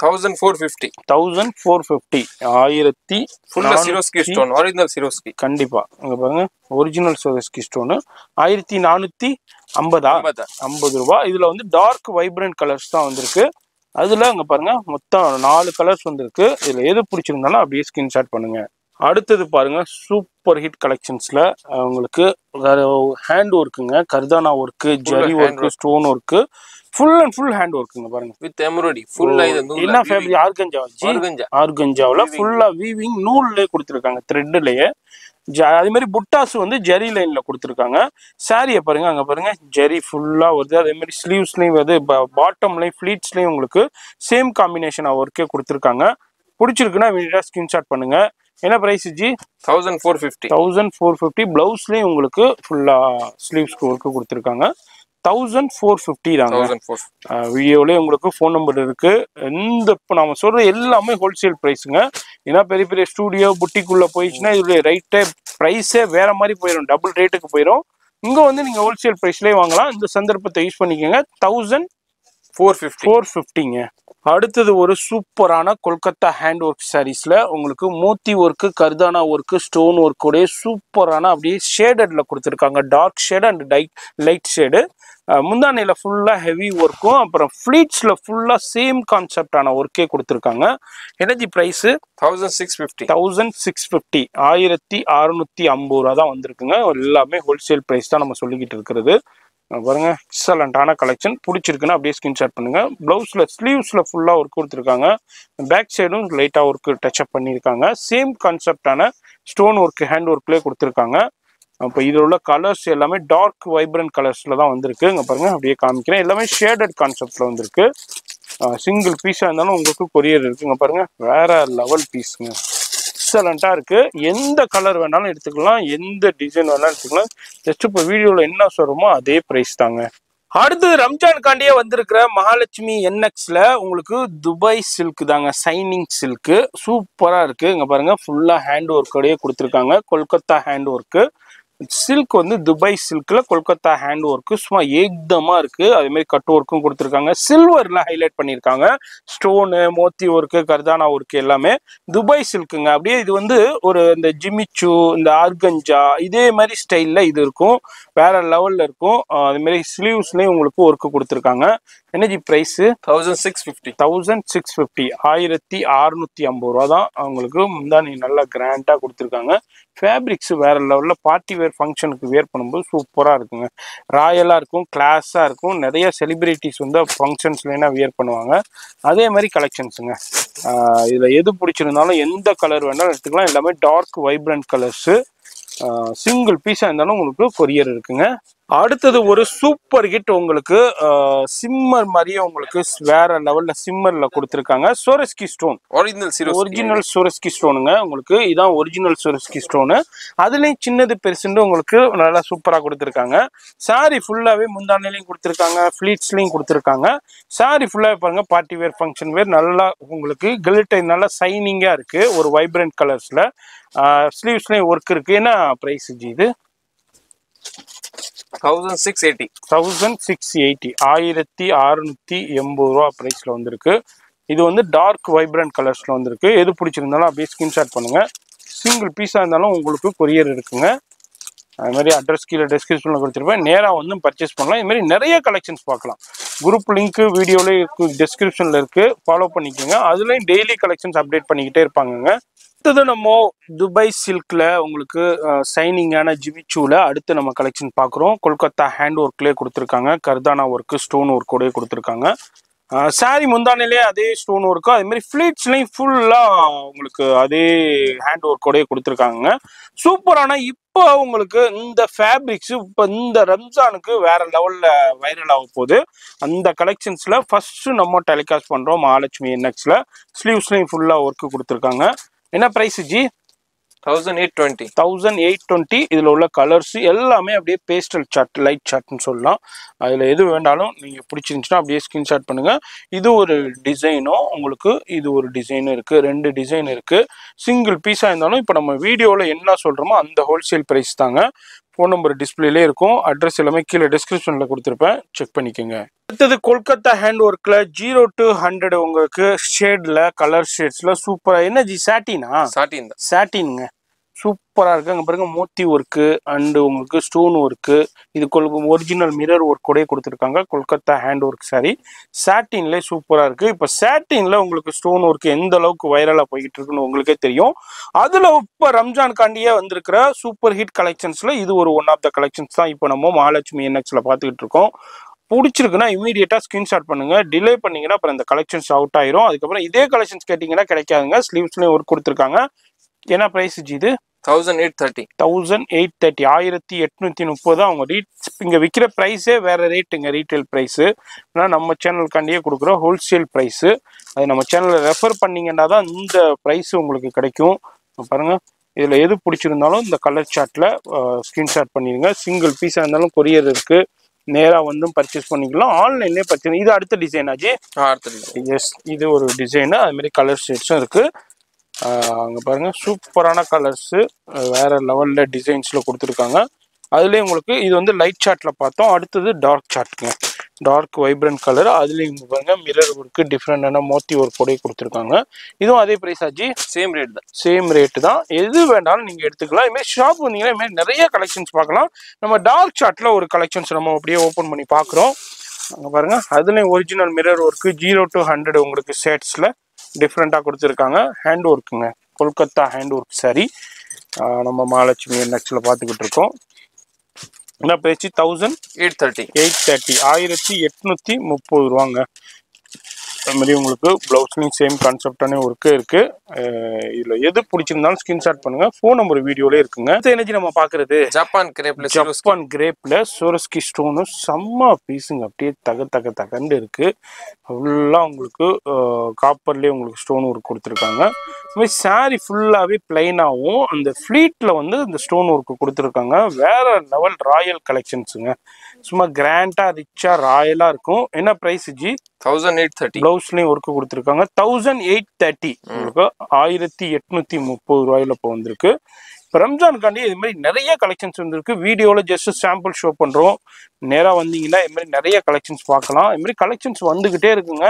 1450. 1450. ஃபுல்லா சிரோஸ்கி ஸ்டோன், ஒரிஜினல் சிரோஸ்கி. கண்டிப்பா இங்க பாருங்க ஒரிஜினல் சிரோஸ்கி ஸ்டோன். 1450 ரூபா. இதுல வந்து டார்க் வைப்ரண்ட் கலர்ஸ் தான் வந்திருக்கு. அதுல அங்க பாருங்க மொத்தம் 4 கலர்ஸ் வந்திருக்கு. இதுல எது பிடிச்சிருந்தாலும் அப்படியே ஸ்கிரீன்ஷாட் பண்ணுங்க. அடுத்தது பாருங்க சூப்பர் ஹிட் கலெக்ஷன்ஸ்ல உங்களுக்கு ஹேண்ட் ஒர்க்குங்க. கர்தானா ஒர்க்கு, ஜரி ஒர்க்கு, ஸ்டோன் ஒர்க்கு, ஃபுல் அண்ட் ஃபுல் ஹேண்ட் ஒர்க்குங்க பாருங்க. வித் எம்ப்ராய்டரி ஃபுல்லா. இது என்ன ஃபேப்ரிக்? ஆர்கஞ்சாவுல ஃபுல்லா வீவிங் நூல்லே கொடுத்துருக்காங்க, த்ரெட்லயே. அதே மாதிரி புட்டாஸ் வந்து ஜெரி லைன்ல கொடுத்துருக்காங்க. சாரியை பாருங்க, அங்க பாருங்க ஜெரி ஃபுல்லா வருது. அதே மாதிரி ஸ்லீவ்ஸ்லயும் வருது, பாட்டம்லயும் ஃபிளீட்ஸ்லயும் உங்களுக்கு சேம் காம்பினேஷன் ஒர்க்கே கொடுத்துருக்காங்க. பிடிச்சிருக்குன்னா இமீடியட்டா ஸ்கிரீன்ஷாட் பண்ணுங்க. என்ன பிரைஸ் ஜி? 1450. 1450. பிளவுஸ்லயும் உங்களுக்கு ஃபுல்லா ஸ்லீவ்ஸ்க்கு ஒர்க்கு கொடுத்துருக்காங்க. 1450 தாங்க. வீடியோலயே உங்களுக்கு ஃபோன் நம்பர் இருக்கு. இப்போ நாம சொல்ற எல்லாமே ஹோல்சேல் பிரைஸுங்க. ஏன்னா பெரிய பெரிய ஸ்டூடியோ புட்டிக்குள்ள போயிடுச்சுன்னா இதோட ரைட்டே பிரைஸே வேற மாதிரி போயிடும், டபுள் ரேட்டுக்கு போயிடும். இங்க வந்து நீங்க ஹோல்சேல் பிரைஸ்லயே வாங்கலாம். இந்த சந்தர்ப்பத்தை யூஸ் பண்ணிக்கோங்க. 1450ங்க. அடுத்தது ஒரு சூப்பரான கொல்கத்தா ஹேண்ட் ஒர்க் சாரீஸ்ல உங்களுக்கு மோத்தி ஒர்க்கு, கர்தானா ஒர்க்கு, ஸ்டோன் ஒர்க்கோடைய சூப்பரான அப்படியே ஷேடட்ல கொடுத்துருக்காங்க. Dark shade and light shade. முந்தானையில ஃபுல்லா ஹெவி ஒர்க்கும், அப்புறம் ஃபிளீட்ஸ்ல ஃபுல்லா சேம் கான்செப்டான ஒர்க்கே கொடுத்துருக்காங்க. Energy price 1650. 1650. 1650 ரூபா தான் வந்திருக்குங்க. எல்லாமே ஹோல்சேல் பிரைஸ் தான் நம்ம சொல்லிக்கிட்டு இருக்கிறது. பாருங்க எக்ஸலண்டான கலெக்ஷன். பிடிச்சிருக்குன்னா அப்படியே ஸ்கிரீன்ஷாட் பண்ணுங்க. பிளவுஸ்ல ஸ்லீவ்ஸ்ல ஃபுல்லா ஒர்க் கொடுத்துருக்காங்க. பேக் சைடும் லைட்டா ஒர்க் டச் அப் பண்ணியிருக்காங்க. சேம் கான்செப்டான ஸ்டோன் ஒர்க் ஹேண்ட் ஒர்க்லேயே கொடுத்துருக்காங்க. அப்போ இதில் உள்ள கலர்ஸ் எல்லாமே டார்க் வைப்ரண்ட் கலர்ஸ்ல தான் வந்திருக்கு. இங்க பாருங்க அப்படியே காமிக்கிறேன். எல்லாமே ஷேடட் கான்செப்ட்ல வந்திருக்கு. சிங்கிள் பீஸா இருந்தாலும் உங்களுக்கு கொரியர் இருக்கு. இங்க பாருங்க வேற லெவல் பீஸுங்க. எக்ஸலண்டா இருக்கு. எந்த கலர் வேணாலும் எடுத்துக்கலாம், எந்த டிசைன் வேணாலும் எடுத்துக்கலாம். ஜஸ்ட் இப்போ வீடியோல என்ன சொல்றோமோ அதே பிரைஸ் தாங்க. அடுத்து ரம்ஜான் காண்டியே வந்திருக்கிற மகாலட்சுமி NXல உங்களுக்கு துபாய் சில்க் தாங்க. சைனிங் சில்க் சூப்பரா இருக்கு. இங்க பாருங்க ஃபுல்லா ஹேண்ட் ஒர்க்கோடய கொடுத்துருக்காங்க. Kolkata hand work. சில்க் வந்து துபாய் சில்க்ல கொல்கத்தா ஹேண்ட் ஒர்க்கு சும்மா ஏக்தமா இருக்கு. அதே மாதிரி கட் ஒர்க்கும் கொடுத்துருக்காங்க. சில்வர்ல ஹைலைட் பண்ணியிருக்காங்க. ஸ்டோனு, மோத்தி ஒர்க்கு, கர்தானா ஒர்க்கு எல்லாமே துபாய் சில்க்குங்க. அப்படியே இது வந்து ஒரு இந்த ஜிமிச்சு, இந்த ஆர்கஞ்சா இதே மாதிரி ஸ்டைல்ல இது இருக்கும். வேற லெவல்ல இருக்கும். அதே மாதிரி ஸ்லீவ்ஸ்லயும் உங்களுக்கு ஒர்க்கு கொடுத்துருக்காங்க. Energy price 1650. 1650. 1650 ரூபா தான். அவங்களுக்கு முந்தானி நல்லா கிராண்டா கொடுத்துருக்காங்க. ஃபேப்ரிக்ஸ் வேற லெவல்ல பார்ட்டி வேர் ஃபங்க்ஷனுக்கு வேர் பண்ணும்போது சூப்பரா இருக்குங்க. ராயலா இருக்கும், கிளாஸா இருக்கும். நிறைய செலிபிரிட்டிஸ் வந்து ஃபங்க்ஷன்ஸ்ல வியர் பண்ணுவாங்க. அதே மாதிரி கலெக்ஷன்ஸுங்க. இதுல எது பிடிச்சிருந்தாலும் எந்த கலர் வேணாலும் எடுத்துக்கலாம். எல்லாமே டார்க் வைப்ரண்ட் கலர்ஸ். சிங்கிள் பீஸாக இருந்தாலும் உங்களுக்கு கொரியர் இருக்குங்க. அடுத்தது ஒரு சூப்பர் ஹிட் உங்களுக்கு சிம்மர் மாதிரியே உங்களுக்கு வேற லெவல்ல சிம்மர்ல கொடுத்துருக்காங்க. சோரஸ்கி ஸ்டோன் ஒரிஜினல் சோரஸ்கி ஸ்டோனுங்க. உங்களுக்கு இதான் ஒரிஜினல் சோரஸ்கி ஸ்டோனு. அதுலேயும் சின்னது பெருசுன்னு உங்களுக்கு நல்லா சூப்பராக கொடுத்துருக்காங்க. சாரி ஃபுல்லாகவே முந்தானையிலையும் கொடுத்துருக்காங்க, ஃப்ளீட்ஸ்லையும் கொடுத்துருக்காங்க. சாரி ஃபுல்லாகவே பாருங்க பார்ட்டி வேர் ஃபங்க்ஷன் வேர் நல்லா உங்களுக்கு கிளிட்டர் நல்லா சைனிங்காக இருக்கு. ஒரு வைப்ரண்ட் கலர்ஸ்ல ஸ்லீவ்ஸ்லையும் ஒர்க் இருக்கு. என்ன ப்ரைஸ் இது? 1680 1680 ரூபா பிரைஸ்ல வந்திருக்கு. இது வந்து டார்க் வைப்ரண்ட் கலர்ஸ்ல வந்திருக்கு. எது பிடிச்சிருந்தாலும் அப்படியே ஸ்கிரீன்ஷாட் பண்ணுங்க. சிங்கிள் பீஸா இருந்தாலும் உங்களுக்கு கொரியர் இருக்குங்க. அது மாதிரி அட்ரஸ் கீழே டிஸ்கிரிப்ஷன்ல கொடுத்துருப்பேன். நேராக வந்து பர்ச்சேஸ் பண்ணலாம். இது மாதிரி நிறைய கலெக்ஷன்ஸ் பார்க்கலாம். குரூப் லிங்க் வீடியோல டிஸ்கிரிப்ஷன்ல இருக்கு, ஃபாலோ பண்ணிக்கோங்க. அதுலயும் டெய்லி கலெக்ஷன்ஸ் அப்டேட் பண்ணிக்கிட்டே இருப்பாங்க. அடுத்தது நம்ம துபாய் சில்க்ல உங்களுக்கு சைனிங்கான ஜிமிச்சூல அடுத்து நம்ம கலெக்ஷன் பார்க்குறோம். கொல்கத்தா ஹேண்ட் ஒர்க்லேயே கொடுத்துருக்காங்க. கர்தானா ஒர்க்கு ஸ்டோன் ஒர்க்கோடய கொடுத்துருக்காங்க. சாரி முந்தானிலே அதே ஸ்டோன் ஒர்க்கும் அதே மாதிரி ஃபிளீட்ஸ்லையும் ஃபுல்லாக உங்களுக்கு அதே ஹேண்ட் ஒர்க்கோடய கொடுத்துருக்காங்க. சூப்பரான இப்போ உங்களுக்கு இந்த ஃபேப்ரிக்ஸ் இப்போ இந்த ரம்ஜானுக்கு வேற லெவலில் வைரல் ஆக போகுது. அந்த கலெக்ஷன்ஸில் ஃபர்ஸ்ட் நம்ம டெலிகாஸ்ட் பண்ணுறோம் மகாலட்சுமி என்எக்ஸில். ஸ்லீவ்ஸ்லையும் ஃபுல்லாக ஒர்க்கு கொடுத்துருக்காங்க. என்ன ப்ரைஸ் ஜி? 1820. இதில் உள்ள கலர்ஸ் எல்லாமே அப்படியே பேஸ்டல் சார்ட், லைட் சார்ட்னு சொல்லலாம். அதில் எது வேண்டாலும் நீங்கள் பிடிச்சிருந்துச்சுன்னா அப்படியே ஸ்கிரீன்ஷாட் பண்ணுங்கள். இது ஒரு டிசைனும் உங்களுக்கு இது ஒரு டிசைனும் இருக்குது. 2 டிசைன் இருக்குது. சிங்கிள் பீஸாக இருந்தாலும் இப்போ நம்ம வீடியோவில் என்ன சொல்கிறோமோ அந்த ஹோல்சேல் ப்ரைஸ் தாங்க. ஃபோன் நம்பர் டிஸ்பிளேலே இருக்கும். அட்ரஸ் எல்லாமே கீழே டிஸ்கிரிப்ஷனில் கொடுத்துருப்பேன், செக் பண்ணிக்கோங்க. அடுத்தது கொல்கத்தா ஹேண்ட் ஒர்க்கில் 0 to 100 உங்களுக்கு ஷேடில் கலர் ஷேட்ஸில் சூப்பராக. என்ன ஜி? சாட்டினுங்க. சூப்பராக இருக்குது. அங்கே பாருங்க மோத்தி ஒர்க்கு அண்டு உங்களுக்கு ஸ்டோன் ஒர்க்கு. இது ஒரிஜினல் மிரர் ஒர்க் கூட கொடுத்துருக்காங்க. கொல்கத்தா ஹேண்ட் ஒர்க் சாரி சாட்டின்லேயே சூப்பராக இருக்குது. இப்போ சாட்டினில் உங்களுக்கு ஸ்டோன் ஒர்க்கு எந்த அளவுக்கு வைரலாக போய்கிட்டு இருக்குன்னு உங்களுக்கே தெரியும். அதில் இப்போ ரம்ஜான்காண்டியே வந்திருக்கிற சூப்பர் ஹிட் கலெக்ஷன்ஸில் இது ஒரு ஒன் ஆஃப் த கலெக்ஷன்ஸ் தான் இப்போ நம்ம மகாலட்சுமி என்எக்ஸில் பார்த்துக்கிட்டு இருக்கோம். பிடிச்சிருக்குன்னா இமீடியட்டாக ஸ்கிரீன்ஷாட் பண்ணுங்க. டிலே பண்ணீங்கன்னா அப்புறம் இந்த கலெக்ஷன்ஸ் அவுட் ஆயிரும். அதுக்கப்புறம் இதே கலெக்ஷன்ஸ் கேட்டிங்கன்னா கிடைக்காதுங்க. ஸ்லீவ்ஸ்லேயும் ஒர்க் கொடுத்துருக்காங்க. என்ன ப்ரைஸ் ஜி இது? 1830. 1830 அவங்க இங்கே விற்கிற ப்ரைஸே வேற ரேட்டுங்க, ரீட்டைல் ப்ரைஸு. ஆனால் நம்ம சேனலுக்காண்டியே கொடுக்குற ஹோல்சேல் ப்ரைஸு. அது நம்ம சேனலில் ரெஃபர் பண்ணிங்கன்னா தான் இந்த ப்ரைஸ் உங்களுக்கு கிடைக்கும். பாருங்கள், இதில் எது பிடிச்சிருந்தாலும் இந்த கலர் சார்ட்டில் ஸ்க்ரீன்ஷாட் பண்ணிடுங்க. சிங்கிள் பீஸாக இருந்தாலும் கொரியர் இருக்குது. நேராக வந்து பர்ச்சேஸ் பண்ணிக்கலாம். ஆன்லைன்லேயே பர்ச்சேஸ். இது அடுத்த டிசைன் ஆச்சு. எஸ், இது ஒரு டிசைனு. அதுமாரி கலர் ஷேட்ஸும் இருக்குது. அங்கே பாருங்கள் சூப்பரான கலர்ஸு வேற லெவலில் டிசைன்ஸில் கொடுத்துருக்காங்க. அதுலேயே உங்களுக்கு இது வந்து லைட் சார்ட்டில் பார்த்தோம். அடுத்தது டார்க் சார்ட்டுங்க. Dark vibrant colour. அதுலேயும் பாருங்க மிரர் ஒர்க்கு டிஃப்ரெண்டான மோத்தி ஒர்க் கூட கொடுத்துருக்காங்க. இதுவும் அதே ப்ரைஸ் ஆச்சு. சேம் ரேட்டு தான். எது வேண்டாலும் நீங்கள் எடுத்துக்கலாம். இதுமாதிரி ஷாப் வந்தீங்கன்னா இதுமாதிரி நிறைய கலெக்ஷன்ஸ் பார்க்கலாம். நம்ம டார்க் சார்ட்டில் ஒரு கலெக்ஷன்ஸ் நம்ம அப்படியே ஓப்பன் பண்ணி பார்க்குறோம். அங்கே பாருங்கள் அதுலேயும் ஒரிஜினல் மிரர் ஒர்க்கு 0 to 100 உங்களுக்கு ஷேட்ஸில் டிஃப்ரெண்ட்டாக கொடுத்துருக்காங்க. ஹேண்ட் ஒர்க்குங்க, கொல்கத்தா ஹேண்ட் ஒர்க் சாரி நம்ம மகாலட்சுமி என்எக்ஸில் பார்த்துக்கிட்டு இருக்கோம். என்ன பேச்சு? 1830. 1830 ரூபாங்க. அது மாதிரி உங்களுக்கு பிளவுஸ்லையும் சேம் கான்செப்டான ஒர்க்கு இருக்குது. இதில் எது பிடிச்சிருந்தாலும் ஸ்கிரீன்ஷாட் பண்ணுங்க. ஃபோன் நம்பர் வீடியோலே இருக்குங்க. எனர்ஜி நம்ம பார்க்குறது ஜப்பான் கிரேப்ல சோரஸ்கி ஸ்டோனு செம்ம பீஸுங்க. அப்படியே தகண்டு இருக்குது. ஃபுல்லாக உங்களுக்கு காப்பர்லேயே உங்களுக்கு ஸ்டோன் ஒர்க் கொடுத்துருக்காங்க. இது மாதிரி சாரி ஃபுல்லாகவே பிளைனாகவும் அந்த ஃப்ளீட்டில் வந்து இந்த ஸ்டோன் ஒர்க்கு கொடுத்துருக்காங்க. வேற லெவல் ராயல் கலெக்ஷன்ஸுங்க. சும்மா கிராண்டாக ரிச்சாக ராயலாக இருக்கும். என்ன ப்ரைஸ் ஜி? 1830. பிளவுஸ்லையும் ஒர்க்கு கொடுத்துருக்காங்க. 1830 உங்களுக்கு 1830 ரூபாயில இப்போ வந்திருக்கு. இப்போ ரம்ஜானுக்காண்டி இது மாதிரி நிறைய கலெக்ஷன்ஸ் வந்துருக்கு. வீடியோவில் ஜஸ்ட் சாம்பிள் ஷோ பண்ணுறோம். நேராக வந்தீங்கன்னா இது மாதிரி நிறைய கலெக்ஷன்ஸ் பார்க்கலாம். இது மாதிரி கலெக்ஷன்ஸ் வந்துக்கிட்டே இருக்குங்க.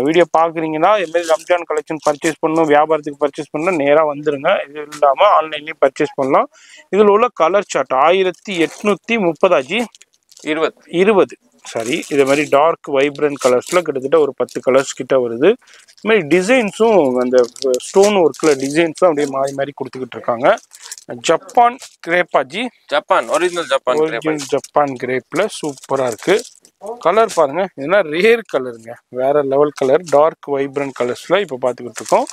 வீடியோ பார்க்குறீங்கன்னா இதுமாரி ரம்ஜான் கலெக்ஷன் பர்ச்சேஸ் பண்ணணும், வியாபாரத்துக்கு பர்ச்சேஸ் பண்ணால் நேராக வந்துடுங்க. இது இல்லாமல் ஆன்லைன்லேயும் பர்ச்சேஸ் பண்ணலாம். இதில் உள்ள கலர் சார்ட் 1830 20 சாரி. இது மாதிரி டார்க் வைப்ரண்ட் கலர்ஸில் கிட்டத்தட்ட ஒரு 10 கலர்ஸ் கிட்ட வருது. இது மாதிரி டிசைன்ஸும் அந்த ஸ்டோன் ஒர்க்கில் டிசைன்ஸும் அப்படியே மாறி மாறி கொடுத்துக்கிட்டு இருக்காங்க. ஜப்பான் கிரேப்பாஜி. ஒரிஜினல் ஜப்பான் கிரேப்பில் சூப்பராக இருக்குது. கலர் பாருங்க, இதெல்லாம் ரேர் கலருங்க, வேற லெவல் கலர். டார்க் வைப்ரண்ட் கலர்ஸில் இப்போ பார்த்துக்கிட்டு இருக்கோம்.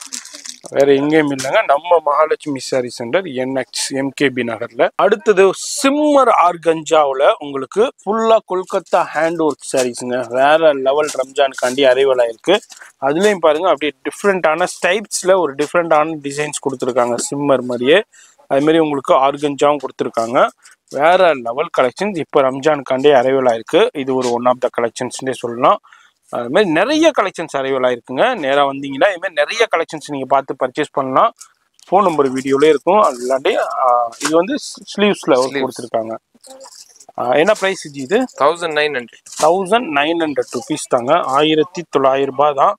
வேற எங்கேயும் இல்லைங்க, நம்ம Mahalakshmi sorry centre nx MKB நகர்ல. அடுத்தது சிம்மர் ஆர்கஞ்சாவில் உங்களுக்கு ஃபுல்லா கொல்கத்தா ஹேண்ட் ஒர்க் சாரீஸுங்க. வேற லெவல் ரம்ஜானுக்காண்டி அரைவல் ஆயிருக்கு. அதுலயும் பாருங்க அப்படியே டிஃப்ரெண்டான டைப்ஸ்ல ஒரு டிஃப்ரெண்டான டிசைன்ஸ் கொடுத்துருக்காங்க சிம்மர் மாதிரியே. அது மாதிரி உங்களுக்கு ஆர்கஞ்சாவும் கொடுத்துருக்காங்க. வேற லெவல் கலெக்ஷன்ஸ் இப்போ ரம்ஜானுக்காண்டி அரைவல் ஆயிருக்கு. இது ஒரு ஒன் ஆஃப் த கலெக்ஷன்ஸ்னே சொல்லலாம். அது மாதிரி நிறைய கலெக்ஷன்ஸ் அரைவல் ஆயிருக்குங்க. நேராக வந்தீங்கன்னா இது மாதிரி நிறைய கலெக்ஷன்ஸ் நீங்கள் பார்த்து பர்ச்சேஸ் பண்ணலாம். ஃபோன் நம்பர் வீடியோலே இருக்கும். இல்லாட்டி இது வந்து ஸ்லீவ்ஸில் கொடுத்துருக்காங்க. என்ன ப்ரைஸ் இது? 1900 ருபீஸ் தாங்க. 1900 ரூபாய் தான்.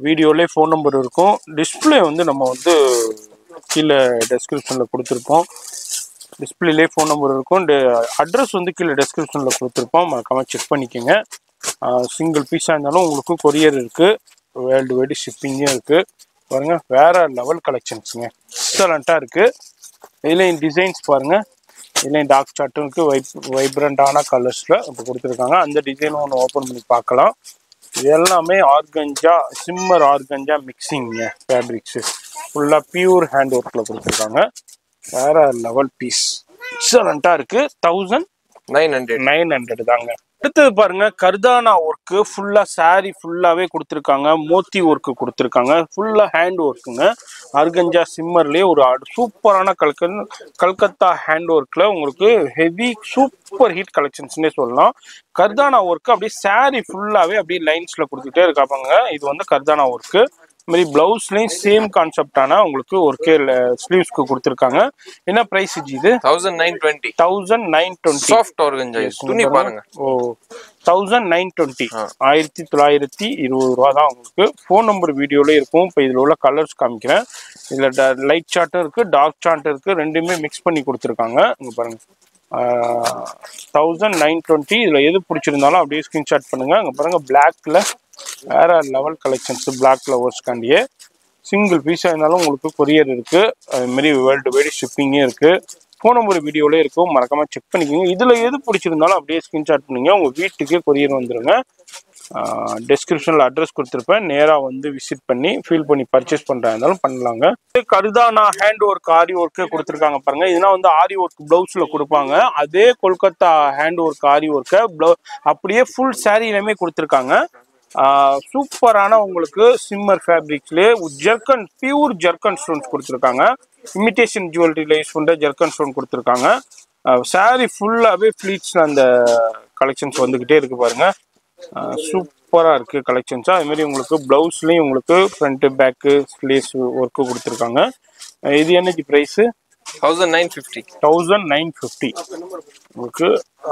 வீடியோலே ஃபோன் நம்பர் இருக்கும். டிஸ்பிளே வந்து நம்ம வந்து கீழே டெஸ்கிரிப்ஷனில் கொடுத்துருப்போம். டிஸ்பிளேலே ஃபோன் நம்பர் இருக்கும். அட்ரஸ் வந்து கீழே டெஸ்கிரிப்ஷனில் கொடுத்துருப்போம். மறக்காம செக் பண்ணிக்கோங்க. சிங்கிள் பீஸாக இருந்தாலும் உங்களுக்கு கொரியர் இருக்குது. வேர்ல்டு வைடு ஷிப்பிங்கும் இருக்குது. பாருங்க வேற லெவல் கலெக்ஷன்ஸுங்க. எக்ஸலண்ட்டாக இருக்குது. இதுலேயும் டிசைன்ஸ் பாருங்கள். இதுலேயும் டார்க் சார்ட்டும் இருக்குது. வைப்ரண்டான கலர்ஸில் இப்போ கொடுத்துருக்காங்க. அந்த டிசைனும் ஒன்று ஓப்பன் பண்ணி பார்க்கலாம். இது எல்லாமே ஆர்கஞ்சா, சிம்மர் ஆர்கஞ்சா மிக்சிங்க ஃபேப்ரிக்ஸு. ஃபுல்லாக பியூர் ஹேண்ட் ஒர்க்கில் கொடுத்துருக்காங்க. வேற லெவல் பீஸ். எக்ஸலண்ட்டாக இருக்குது. 1900 தாங்க. அடுத்தது பாருங்க கர்தானா ஒர்க்கு. ஃபுல்லா சாரி ஃபுல்லாவே கொடுத்துருக்காங்க. மோத்தி ஒர்க்கு கொடுத்துருக்காங்க. ஃபுல்லா ஹேண்ட் ஒர்க்குங்க. ஆர்கஞ்சா சிம்மர்லேயே ஒரு சூப்பரான கல்கத்தா ஹேண்ட் ஒர்க்ல உங்களுக்கு ஹெவி சூப்பர் ஹீட் கலெக்ஷன்ஸ்னே சொல்லலாம். கர்தானா ஒர்க்கு அப்படியே சாரி ஃபுல்லாவே அப்படியே லைன்ஸ்ல கொடுத்துட்டே இருக்காங்க. இது வந்து கர்தானா ஒர்க்கு. இது மாதிரி பிளவுஸ்லயும் சேம் கான்செப்டான உங்களுக்கு ஒர்க்கே ஸ்லீவ்ஸ்க்கு கொடுத்துருக்காங்க. என்ன பிரைஸ் இது? 1920 சாஃப்ட் ஆர்கஞ்சா. துணி பாருங்க. ஓ 1920 1920 ரூபா தான் உங்களுக்கு. ஃபோன் நம்பர் வீடியோல இருக்கும். இப்போ இதில் உள்ள கலர்ஸ் காமிக்கிறேன். இதில் லைட் சார்ட்டும் இருக்கு, டார்க் சார்ட்டும் இருக்கு. ரெண்டுமே மிக்ஸ் பண்ணி கொடுத்துருக்காங்க. இங்க பாருங்க 1920. இதில் எது பிடிச்சிருந்தாலும் அப்படியே ஸ்கிரீன்ஷாட் பண்ணுங்க. அங்கே பாருங்க பிளாக்ல வேற லெவல் கலெக்ஷன்ஸ். பிளாக் லவர்ஸ்காண்டியே சிங்கிள் பீஸாக இருந்தாலும் உங்களுக்கு கொரியர் இருக்கு. அதுமாரி வேர்ல்டு வைடு ஷிப்பிங்கே இருக்கு. ஃபோன் நம்பர் வீடியோலே இருக்கும். மறக்காம செக் பண்ணிக்கோங்க. இதில் எது பிடிச்சிருந்தாலும் அப்படியே ஸ்கிரீன்ஷாட் பண்ணுங்க. உங்கள் வீட்டுக்கே கொரியர் வந்துருங்க. டெஸ்கிரிப்ஷனில் அட்ரஸ் கொடுத்துருப்பேன். நேராக வந்து விசிட் பண்ணி ஃபீல் பண்ணி பர்ச்சேஸ் பண்ணுறா இருந்தாலும் பண்ணலாங்க. கர்தானா ஹேண்ட் ஒர்க் ஆரி ஒர்க்கே கொடுத்துருக்காங்க பாருங்க. இதெல்லாம் வந்து ஆரி ஒர்க் பிளவுஸில் கொடுப்பாங்க. அதே கொல்கத்தா ஹேண்ட் ஒர்க் ஆரி ஒர்க்கை அப்படியே ஃபுல் சாரியிலுமே கொடுத்துருக்காங்க. சூப்பரான உங்களுக்கு சிம்மர் ஃபேப்ரிக்ஸ்லேயே ஜெர்கன் பியூர் ஜெர்கன் ஸ்டோன்ஸ் கொடுத்துருக்காங்க. இமிட்டேஷன் ஜுவல்லரியில் யூஸ் பண்ணுற ஜெர்கன் ஸ்டோன் கொடுத்துருக்காங்க. சாரி ஃபுல்லாகவே ஃப்ளீட்ஸில் அந்த கலெக்ஷன்ஸ் வந்துக்கிட்டே இருக்கு பாருங்க. சூப்பராக இருக்குது கலெக்ஷன்ஸாக. அதுமாரி உங்களுக்கு ப்ளவுஸ்லேயும் உங்களுக்கு ஃப்ரண்ட்டு பேக்கு ஸ்லீவ்ஸ் ஒர்க்கு கொடுத்துருக்காங்க. இது என்னது ப்ரைஸு? 1950 உங்களுக்கு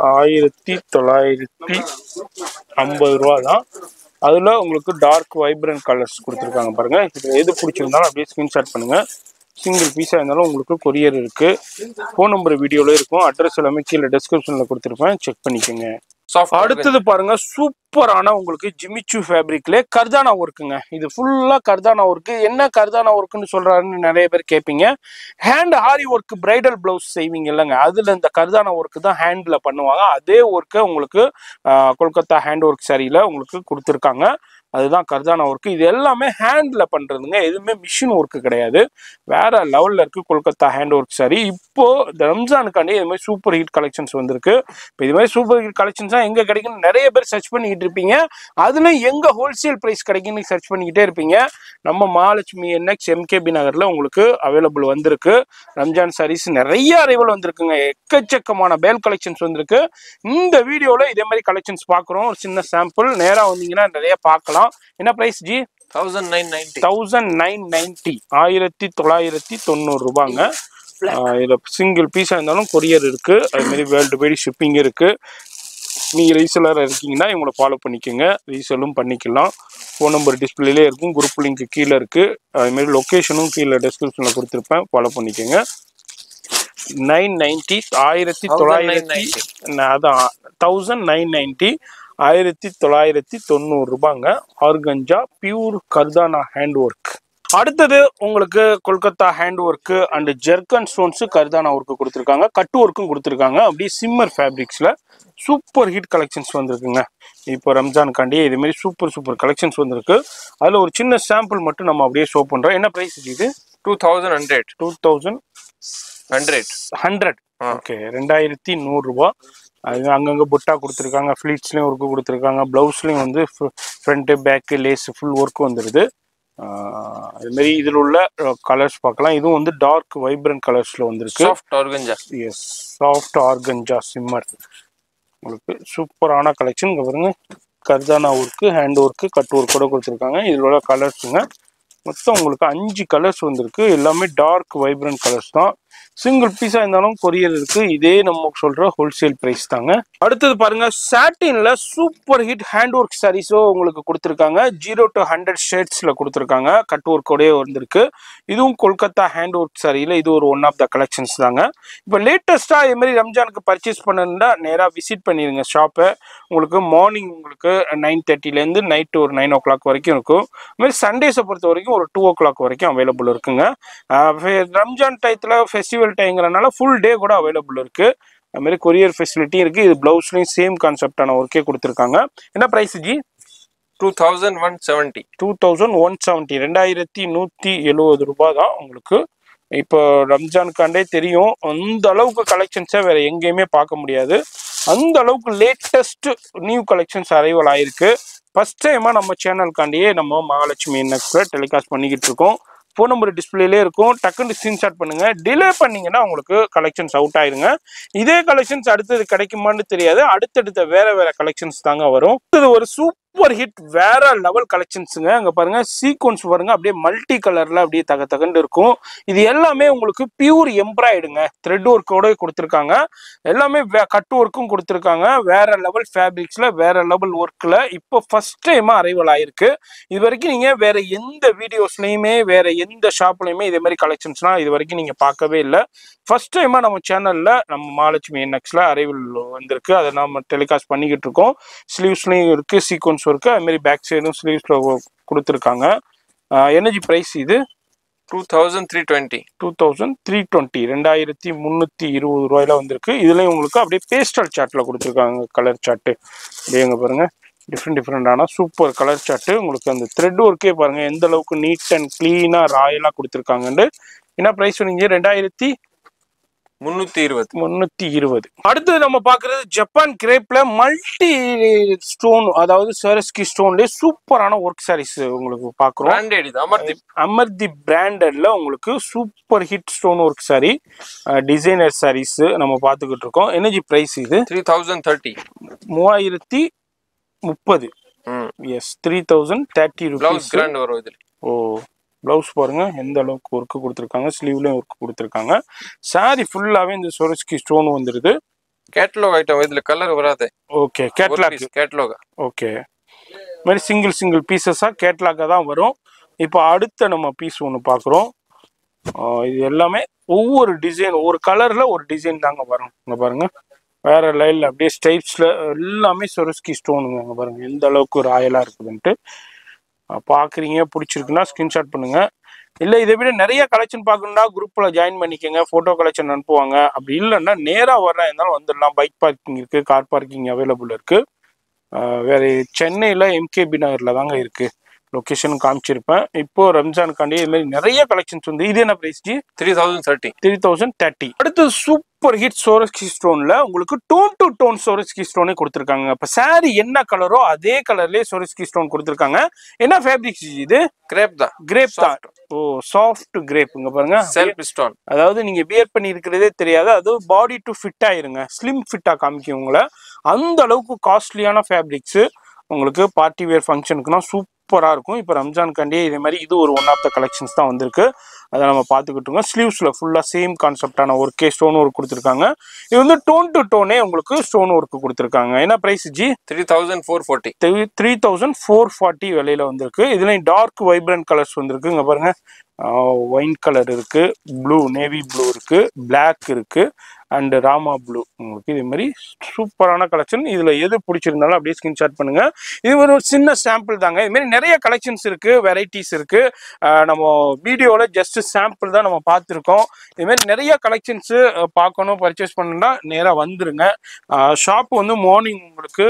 1950 ரூபா தான். அதில் உங்களுக்கு டார்க் வைப்ரண்ட் கலர்ஸ் கொடுத்துருக்காங்க பாருங்கள். இது எது பிடிச்சிருந்தாலும் அப்படியே ஸ்க்ரீன்ஷாட் பண்ணுங்கள். சிங்கிள் பீஸாக இருந்தாலும் உங்களுக்கு கொரியர் இருக்குது. ஃபோன் நம்பர் வீடியோவில் இருக்கும். அட்ரஸ் எல்லாமே கீழே டெஸ்கிரிப்ஷனில் கொடுத்துருப்பேன். செக் பண்ணிக்கோங்க. அடுத்தது பாருங்க சூப்பரான உங்களுக்கு ஜிமிச்சு ஃபேப்ரிக்ல கர்தானா ஒர்க்குங்க. இது ஃபுல்லா கர்தானா ஒர்க்கு. என்ன கர்தானா ஒர்க்குன்னு சொல்றாருன்னு நிறைய பேர் கேட்பீங்க. ஹேண்ட் ஆரி ஒர்க் பிரைடல் பிளவுஸ் செய்வீங்க இல்லைங்க, அதுல இந்த கர்தானா ஒர்க்கு தான் ஹேண்ட்ல பண்ணுவாங்க. அதே ஒர்க்கை உங்களுக்கு கொல்கத்தா ஹேண்ட் ஒர்க் சாரியில உங்களுக்கு கொடுத்துருக்காங்க. அதுதான் கர்தானா ஒர்க்கு. இது எல்லாமே ஹேண்ட்ல பண்றதுங்க. எதுவுமே மிஷின் ஒர்க்கு கிடையாது. வேற லெவல்ல இருக்கு கொல்கத்தா ஹேண்ட் ஒர்க் சாரி. இப்போ இந்த ரம்ஜானுக்காண்டி இது மாதிரி சூப்பர் ஹிட் கலெக்ஷன்ஸ் வந்திருக்கு. இப்போ இது மாதிரி சூப்பர் ஹிட் கலெக்ஷன்ஸ் எங்க கிடைக்குன்னு நிறைய பேர் சர்ச் பண்ணிக்கிட்டு இருப்பீங்க. அதுல எங்க ஹோல்சேல் பிரைஸ் கிடைக்குன்னு சர்ச் பண்ணிக்கிட்டே இருப்பீங்க. நம்ம மகாலட்சுமி என்எக்ஸ் எம்கேபி நகர்ல உங்களுக்கு அவைலபிள் வந்திருக்கு. ரம்ஜான் சாரீஸ் நிறைய அரைவல் வந்திருக்குங்க. எக்கச்சக்கமான பேல் கலெக்ஷன்ஸ் வந்திருக்கு. இந்த வீடியோல இதே மாதிரி கலெக்ஷன்ஸ் பாக்குறோம். ஒரு சின்ன சாம்பிள். நேரா வந்தீங்கன்னா நிறைய பார்க்கலாம். என்ன பிரைஸ் ஜி? 1990 1990 ரூபாங்க. இதுல சிங்கிள் பீஸா இருந்தாலும் கொரியர் இருக்கு. அது மாதிரி வேர்ல்டு வைடு ஷிப்பிங் இருக்கு. நீங்க ரீசெலரா இருக்கீங்கன்னா இவங்களை ஃபாலோ பண்ணிக்கோங்க. ரீசெலும் பண்ணிக்கலாம். ஃபோன் நம்பர் டிஸ்பிளேலே இருக்கும். குரூப் லிங்க் கீழே இருக்கு. அது மாதிரி லொகேஷனும் கீழே டெஸ்கிரிப்ஷன்ல கொடுத்துருப்பேன். ஃபாலோ பண்ணிக்கோங்க. 990 1990 அதான் 1990 1990 ரூபாங்க. ஆர்கஞ்சா பியூர் கர்தானா ஹேண்ட் ஒர்க். அடுத்தது உங்களுக்கு கொல்கத்தா ஹேண்ட் ஒர்க்கு அண்ட் ஜெர்கன் ஸ்டோன்ஸ் கர்தானா ஒர்க்கு கொடுத்துருக்காங்க, கட்டு ஒர்க்கும் கொடுத்துருக்காங்க. அப்படியே சிம்மர் ஃபேப்ரிக்ஸ்ல சூப்பர் ஹிட் கலெக்ஷன்ஸ் வந்திருக்குங்க. இப்போ ரம்ஜானுக்காண்டி இதுமாரி சூப்பர் கலெக்ஷன்ஸ் வந்திருக்கு. அதில் ஒரு சின்ன சாம்பிள் மட்டும் நம்ம அப்படியே ஷோ பண்ணுறோம். என்ன ப்ரைஸ் இது? 2100. 2100. ஓகே, 2100 ரூபா. அது அங்கங்கே புட்டா கொடுத்துருக்காங்க, ஃப்ளீட்ஸ்லேயும் ஒர்க்கு கொடுத்துருக்காங்க, ப்ளவுஸ்லேயும் வந்து front back lace full work வந்துடுது. அதுமாரி இதில் உள்ள கலர்ஸ் பார்க்கலாம். இதுவும் வந்து டார்க் வைப்ரண்ட் கலர்ஸில் வந்துருக்கு. Soft organza. Yes, soft organza shimmer. உங்களுக்கு சூப்பரான கலெக்ஷன். இங்கே பாருங்க, கர்தானா ஒர்க்கு, ஹேண்ட் ஒர்க்கு, கட் ஒர்க்கோட கொடுத்துருக்காங்க. இதில் உள்ள கலர்ஸுங்க மொத்தம் உங்களுக்கு 5 கலர்ஸ் வந்திருக்கு. எல்லாமே டார்க் வைப்ரண்ட் கலர்ஸ் தான். சிங்கிள் பீஸா இருந்தாலும் கொரியர் இருக்கு. இதே நம்ம சொல்ற ஹோல்சேல் பிரைஸ் தாங்க. அடுத்தது பாருங்க, சாட்டின்ல சூப்பர் ஹிட் ஹேண்ட் ஒர்க் சாரீஸோ உங்களுக்கு கொடுத்துருக்காங்க. 0 to 100 ஷேட்ஸ்ல கொடுத்துருக்காங்க. கட் ஒர்க்கோடய வந்திருக்கு. இதுவும் கொல்கத்தா ஹேண்ட் ஒர்க் சாரியில இது ஒரு ஒன் ஆஃப் த கலெக்ஷன்ஸ் தாங்க. இப்போ லேட்டஸ்டா இது மாதிரி ரம்ஜானுக்கு பர்ச்சேஸ் பண்ணணும்னா நேராக விசிட் பண்ணிடுங்க ஷாப்பை. உங்களுக்கு மார்னிங் உங்களுக்கு 9:30லேருந்து நைட்டு ஒரு 9 o'clock வரைக்கும் இருக்கும். இதுமாதிரி சண்டேஸை பொறுத்த வரைக்கும் ஒரு 2 o'clock வரைக்கும் அவைலபிள் இருக்குங்க. ரம்ஜான் டயத்தில் ஃபெஸ்டிவல் டைங்கிறனால ஃபுல் டே கூட அவைலபிள் இருக்கு. அதுமாதிரி கொரியர் ஃபெசிலிட்டி இருக்கு. இது பிளவுஸ்லையும் சேம் கான்செப்டான ஒர்க்கே கொடுத்துருக்காங்க. என்ன ப்ரைஸ் ஜி? 2170. 2170 ரூபாய் தான் உங்களுக்கு. இப்போ ரம்ஜானுக்காண்டே தெரியும், அந்த அளவுக்கு கலெக்ஷன்ஸை வேற எங்கேயுமே பார்க்க முடியாது. அந்த அளவுக்கு லேட்டஸ்ட் நியூ கலெக்ஷன்ஸ் அரைவல் ஆயிருக்கு. ஃபர்ஸ்ட் டைமாக நம்ம சேனலுக்காண்டியே நம்ம மகாலட்சுமி இன்னக்ஸ்ல டெலிகாஸ்ட் பண்ணிக்கிட்டு இருக்கோம். ஃபோன் நம்பர் டிஸ்பிளேலே இருக்கும். டக்குன்னு ஸ்கிரீன்ஷாட் பண்ணுங்க. டிலே பண்ணீங்கன்னா உங்களுக்கு கலெக்ஷன்ஸ் அவுட் ஆயிருங்க. இதே கலெக்ஷன்ஸ் அடுத்தது கிடைக்குமான்னு தெரியாது. அடுத்தடுத்த வேற கலெக்ஷன்ஸ் தாங்க வரும். இது ஒரு சூப்பர் ஹிட் வேற லெவல் கலெக்ஷன்ஸுங்க. அங்க பாருங்க, சீக்வன்ஸ் பாருங்க, அப்படியே மல்டி கலர்ல அப்படியே தகண்டு இருக்கும். இது எல்லாமே உங்களுக்கு பியூர் எம்ப்ராய்டுங்க. த்ரெட் ஒர்க்கோட கொடுத்துருக்காங்க. எல்லாமே கட் ஒர்க்கும் கொடுத்துருக்காங்க. வேற லெவல் ஃபேப்ரிக்ஸ்ல வேற லெவல் ஒர்க்ல இப்போ ஃபர்ஸ்ட் டைமா அரைவல் ஆயிருக்கு. இது வரைக்கும் நீங்க வேற எந்த வீடியோஸ்லயுமே வேற எந்த ஷாப்லயுமே இதே மாதிரி கலெக்ஷன்ஸ்லாம் இது வரைக்கும் நீங்க பார்க்கவே இல்லை. ஃபர்ஸ்ட் டைமா நம்ம சேனல்ல நம்ம மகாலட்சுமி இன்னக்ஸ்ல அரைவல் வந்திருக்கு. அதை நம்ம டெலிகாஸ்ட் பண்ணிக்கிட்டு இருக்கோம். ஸ்லீவ்ஸ்லயும் இருக்கு, சீக்வன்ஸ் இருக்கு. அது மாதிரி பேக் சைடும் ஸ்லீவ்ஸ்ல கொடுத்துருக்காங்க. எனர்ஜி பிரைஸ் இது 2320. 2320 ரூபாயில வந்திருக்கு. இதுலயும் உங்களுக்கு அப்படியே பேஸ்டல் சார்ட்ல கொடுத்துருக்காங்க. கலர் சார்ட்டு அப்படியேங்க பாருங்க, டிஃப்ரெண்டான சூப்பர் கலர் சார்ட்டு. உங்களுக்கு அந்த த்ரெட் ஒர்க்கே பாருங்க எந்த அளவுக்கு நீட் அண்ட் கிளீனா ராயலா கொடுத்துருக்காங்கன்னு. என்ன பிரைஸ் சொன்னீங்க? 2320. அடுத்தது நம்ம பாக்குறது ஜப்பான் கிரேப்ல மல்டி ஸ்டோன், அதாவது சரஸ்கி ஸ்டோன்ல சூப்பரான ஒர்க் சாரீஸ் உங்களுக்கு பாக்குறோம். அமர்தீப் பிராண்டட்ல உங்களுக்கு super hit stone work sari, designer saris நம்ம பாத்துக்கிட்டு இருக்கோம். எனர்ஜி பிரைஸ் இது 3030. 3030. S, 3030 rupees. ஓ, பிளவுஸ் பாருங்க எந்த அளவுக்கு ஒர்க்கு கொடுத்துருக்காங்க. ஸ்லீவ்லயும் ஒர்க் கொடுத்துருக்காங்க. சாரி ஃபுல்லாவே இந்த சொரஸ்கி ஸ்டோன் வந்துருது. கேட்டலாக் ஐட்டம், இதுல கலர் வராது. Okay, catalogue. ஓகே, மாதிரி சிங்கிள் பீசஸா கேட்டலாக்கா தான் வரும். இப்போ அடுத்த நம்ம பீஸ் ஒன்று பார்க்குறோம். இது எல்லாமே ஒவ்வொரு டிசைன், ஒவ்வொரு கலர்ல ஒரு டிசைன் தாங்க வரும். இங்க பாருங்க, வேற லைன்ல அப்படியே ஸ்டைப்ஸ்ல எல்லாமே சொரஸ்கி ஸ்டோனுங்க. இங்க பாருங்க எந்த அளவுக்கு ராயலா இருக்குதுன்ட்டு. பார்க்குறீங்க, பிடிச்சிருக்குன்னா ஸ்க்ரீன்ஷாட் பண்ணுங்க. இல்லை இதை விட நிறைய கலெக்ஷன் பார்க்கணுன்னா குரூப்பில் ஜாயின் பண்ணிக்கோங்க. ஃபோட்டோ கலெக்ஷன் அனுப்புவாங்க. அப்படி இல்லைன்னா நேராக வர்றா இருந்தாலும் வந்துடலாம். பைக் பார்க்கிங் இருக்குது, கார் பார்க்கிங் அவைலபிள் இருக்குது. வேறு சென்னையில் எம்கேபி நகரில் தாங்க இருக்குது. லொக்கேஷன் காமிச்சிருப்பேன். இப்போ ரம்ஜானுக்காண்டி இது மாதிரி நிறைய கலெக்ஷன்ஸ் வந்து. இது என்ன பிரைஸ் ஜி? 3030. அடுத்து சூப்பர் ஹிட் சோரஸ்கி ஸ்டோன்ல உங்களுக்கு டோன் டு டோன் சோரஸ்கி ஸ்டோனே கொடுத்துருக்காங்க. இப்போ சாரி என்ன கலரோ அதே கலர்லேயே சோரஸ்கி ஸ்டோன் கொடுத்துருக்காங்க. என்ன ஃபேப்ரிக் இது? கிரேப் தான். ஓ, சாஃப்ட் கிரேப். இங்க பாருங்க, செல்ஃப் ஸ்டோன். அதாவது நீங்க வியர் பண்ணி இருக்கிறதே தெரியாது. அது பாடி டு ஃபிட் ஆயிருங்க, ஸ்லிம் ஃபிட்டா காமிக்கும் உங்களை. அந்த அளவுக்கு காஸ்ட்லியான ஃபேப்ரிக்ஸ் உங்களுக்கு பார்ட்டி வேர் ஃபங்க்ஷனுக்குன்னா சூப்பராக இருக்கும். இப்போ ரம்ஜானுக்காண்டியே இதே மாதிரி இது ஒரு ஒன் ஆஃப் த கலெக்ஷன்ஸ் தான் வந்திருக்கு. அதை நம்ம பார்த்துக்கிட்டோங்க. ஸ்லீவ்ஸில் ஃபுல்லாக சேம் கான்செப்டான ஒர்க்கே ஸ்டோன் ஒர்க் கொடுத்துருக்காங்க. இது வந்து டோன் டு டோனே உங்களுக்கு ஸ்டோன் ஒர்க் கொடுத்துருக்காங்க. என்ன ப்ரைஸ் ஜி? 3440. 3440 விலையில வந்திருக்கு. இதுலேயும் டார்க் வைப்ரண்ட் கலர்ஸ் வந்திருக்கு. இங்கே பாருங்க, ஒயின் கலர் இருக்கு, ப்ளூ, நேவி ப்ளூ இருக்கு, பிளாக் இருக்கு, அண்ட் ராமா ப்ளூ. உங்களுக்கு இது மாதிரி சூப்பரான கலெக்ஷன். இதில் எது பிடிச்சிருந்தாலும் அப்படியே ஸ்கிரீன்ஷாட் பண்ணுங்க. இது ஒரு சின்ன சாம்பிள் தாங்க. இது மாதிரி நிறைய கலெக்ஷன்ஸ் இருக்கு, வெரைட்டிஸ் இருக்கு. நம்ம வீடியோல ஜஸ்ட் சாம்பிள் தான் நம்ம பார்த்துருக்கோம். இது மாதிரி நிறைய கலெக்ஷன்ஸ் பார்க்கணும், பர்ச்சேஸ் பண்ணணும்னா நேரா வந்துருங்க. ஷாப் வந்து மார்னிங் உங்களுக்கு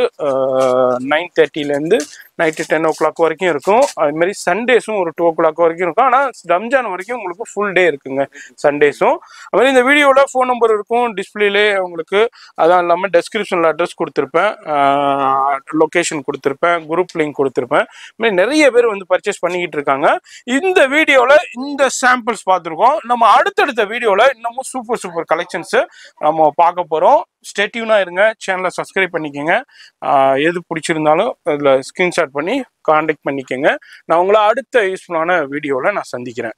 9:30 நைட்டு 10 o'clock வரைக்கும் இருக்கும். அது மாதிரி சண்டேஸும் ஒரு 2 o'clock வரைக்கும் இருக்கும். ஆனால் ரம்ஜான் வரைக்கும் உங்களுக்கு ஃபுல் டே இருக்குங்க சண்டேஸும். அது மாதிரி இந்த வீடியோவில் ஃபோன் நம்பர் இருக்கும் டிஸ்பிளேலே உங்களுக்கு. அதான் இல்லாமல் டெஸ்கிரிப்ஷனில் அட்ரஸ் கொடுத்துருப்பேன், லொக்கேஷன் கொடுத்துருப்பேன், குரூப் லிங்க் கொடுத்துருப்பேன். இது மாதிரி நிறைய பேர் வந்து பர்ச்சேஸ் பண்ணிக்கிட்டு இருக்காங்க. இந்த வீடியோவில் இந்த சாம்பிள்ஸ் பார்த்துருக்கோம். நம்ம அடுத்தடுத்த வீடியோவில் இன்னமும் சூப்பர் சூப்பர் கலெக்ஷன்ஸு நம்ம பார்க்க போகிறோம். ஸ்டேட்யூனாக இருங்க, சேனலை சப்ஸ்கிரைப் பண்ணிக்கோங்க. எது பிடிச்சிருந்தாலும் அதில் ஸ்க்ரீன்ஷாட் பண்ணி காண்டாக்ட் பண்ணிக்கோங்க. நான் உங்களை அடுத்த யூஸ்ஃபுல்லான வீடியோவில் நான் சந்திக்கிறேன்.